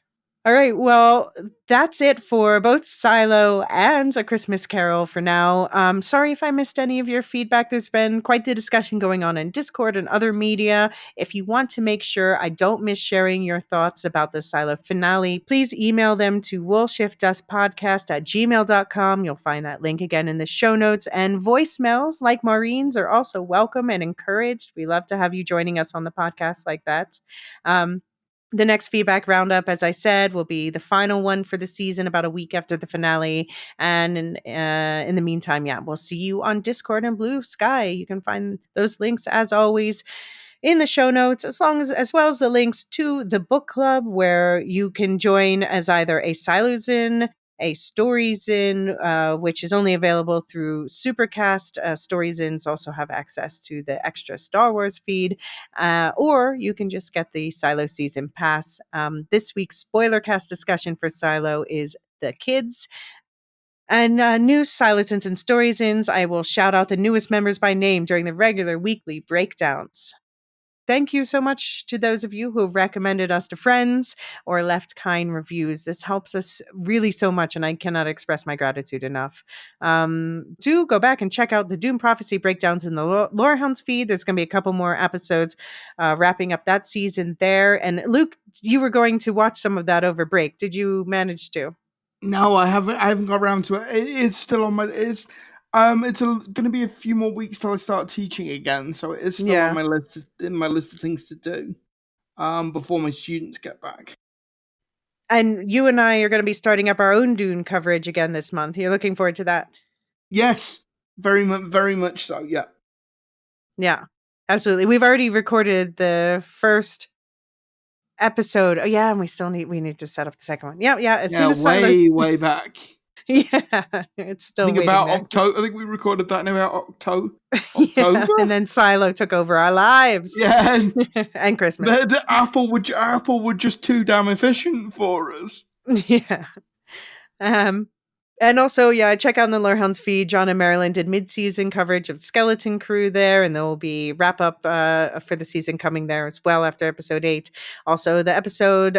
All right. Well, that's it for both Silo and A Christmas Carol for now. Sorry if I missed any of your feedback. There's been quite the discussion going on in Discord and other media. If you want to make sure I don't miss sharing your thoughts about the Silo finale, please email them to woolshiftdustpodcast@gmail.com. You'll find that link again in the show notes. And voicemails like Maureen's are also welcome and encouraged. We love to have you joining us on the podcast like that. The next feedback roundup, as I said, will be the final one for the season about a week after the finale. And in the meantime, yeah, we'll see you on Discord and Blue Sky. You can find those links, as always, in the show notes, as well as the links to the book club, where you can join as either a Silozin, a Storyzin, which is only available through Supercast. Storyzins also have access to the extra Star Wars feed, or you can just get the Silo season pass. This week's spoilercast discussion for Silo is the kids. And new Silozins and Storyzins, I will shout out the newest members by name during the regular weekly breakdowns. Thank you so much to those of you who have recommended us to friends or left kind reviews. This helps us really so much, and I cannot express my gratitude enough. Do go back and check out the Doom Prophecy breakdowns in the Lorehounds feed. There's going to be a couple more episodes wrapping up that season there. And Luke, you were going to watch some of that over break. Did you manage to? No, I haven't. I haven't got around to it. It's still on my. It's going to be a few more weeks till I start teaching again, so it is still on Yeah. my list. In my list of things to do. Before my students get back. And you and I are going to be starting up our own Dune coverage again this month. You're looking forward to that? Yes, very much so. Yeah. Yeah, absolutely. We've already recorded the first episode. Oh yeah, and we need to set up the second one. Yeah. As soon as Silas, way back. yeah, it's still I think waiting about there. October. I think we recorded that in about October. Yeah, and then Silo took over our lives. Yeah, and Christmas. The Apple would just too damn efficient for us. Yeah. And also, yeah, check out the Lorehounds feed. John and Marilyn did mid-season coverage of Skeleton Crew there, and there will be wrap-up for the season coming there as well after episode 8. Also, the episode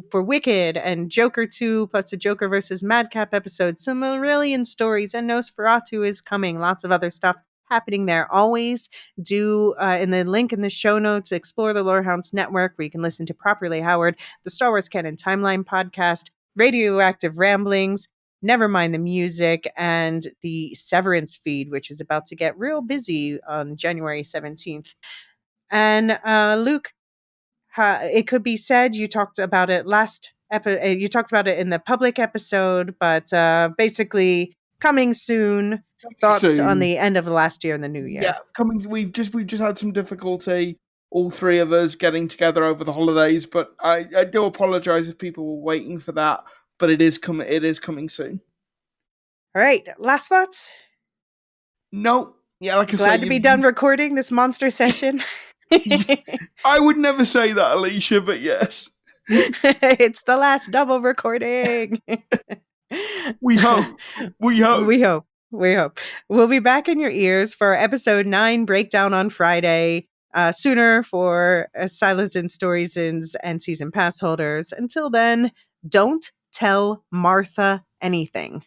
for Wicked and Joker 2, plus the Joker versus Madcap episode, Silmarillion stories, and Nosferatu is coming. Lots of other stuff happening there. Always do, in the link in the show notes, explore the Lorehounds Network, where you can listen to Properly Howard, the Star Wars Canon Timeline podcast, Radioactive Ramblings, Never Mind the Music, and the Severance feed, which is about to get real busy on January 17th. And Luke, it could be said you talked about it you talked about it in the public episode, but basically coming soon. Thoughts on the end of last year and the new year? Yeah, We've just had some difficulty, all three of us getting together over the holidays, but I do apologize if people were waiting for that. But it is coming. It is coming soon. All right. Last thoughts? No. Yeah, like I said, glad to be done recording this monster session. I would never say that, Elysia, but yes. It's the last double recording. We hope. We'll be back in your ears for episode 9 breakdown on Friday. Sooner for Silos and Storyzins and season pass holders. Until then, don't tell Martha anything.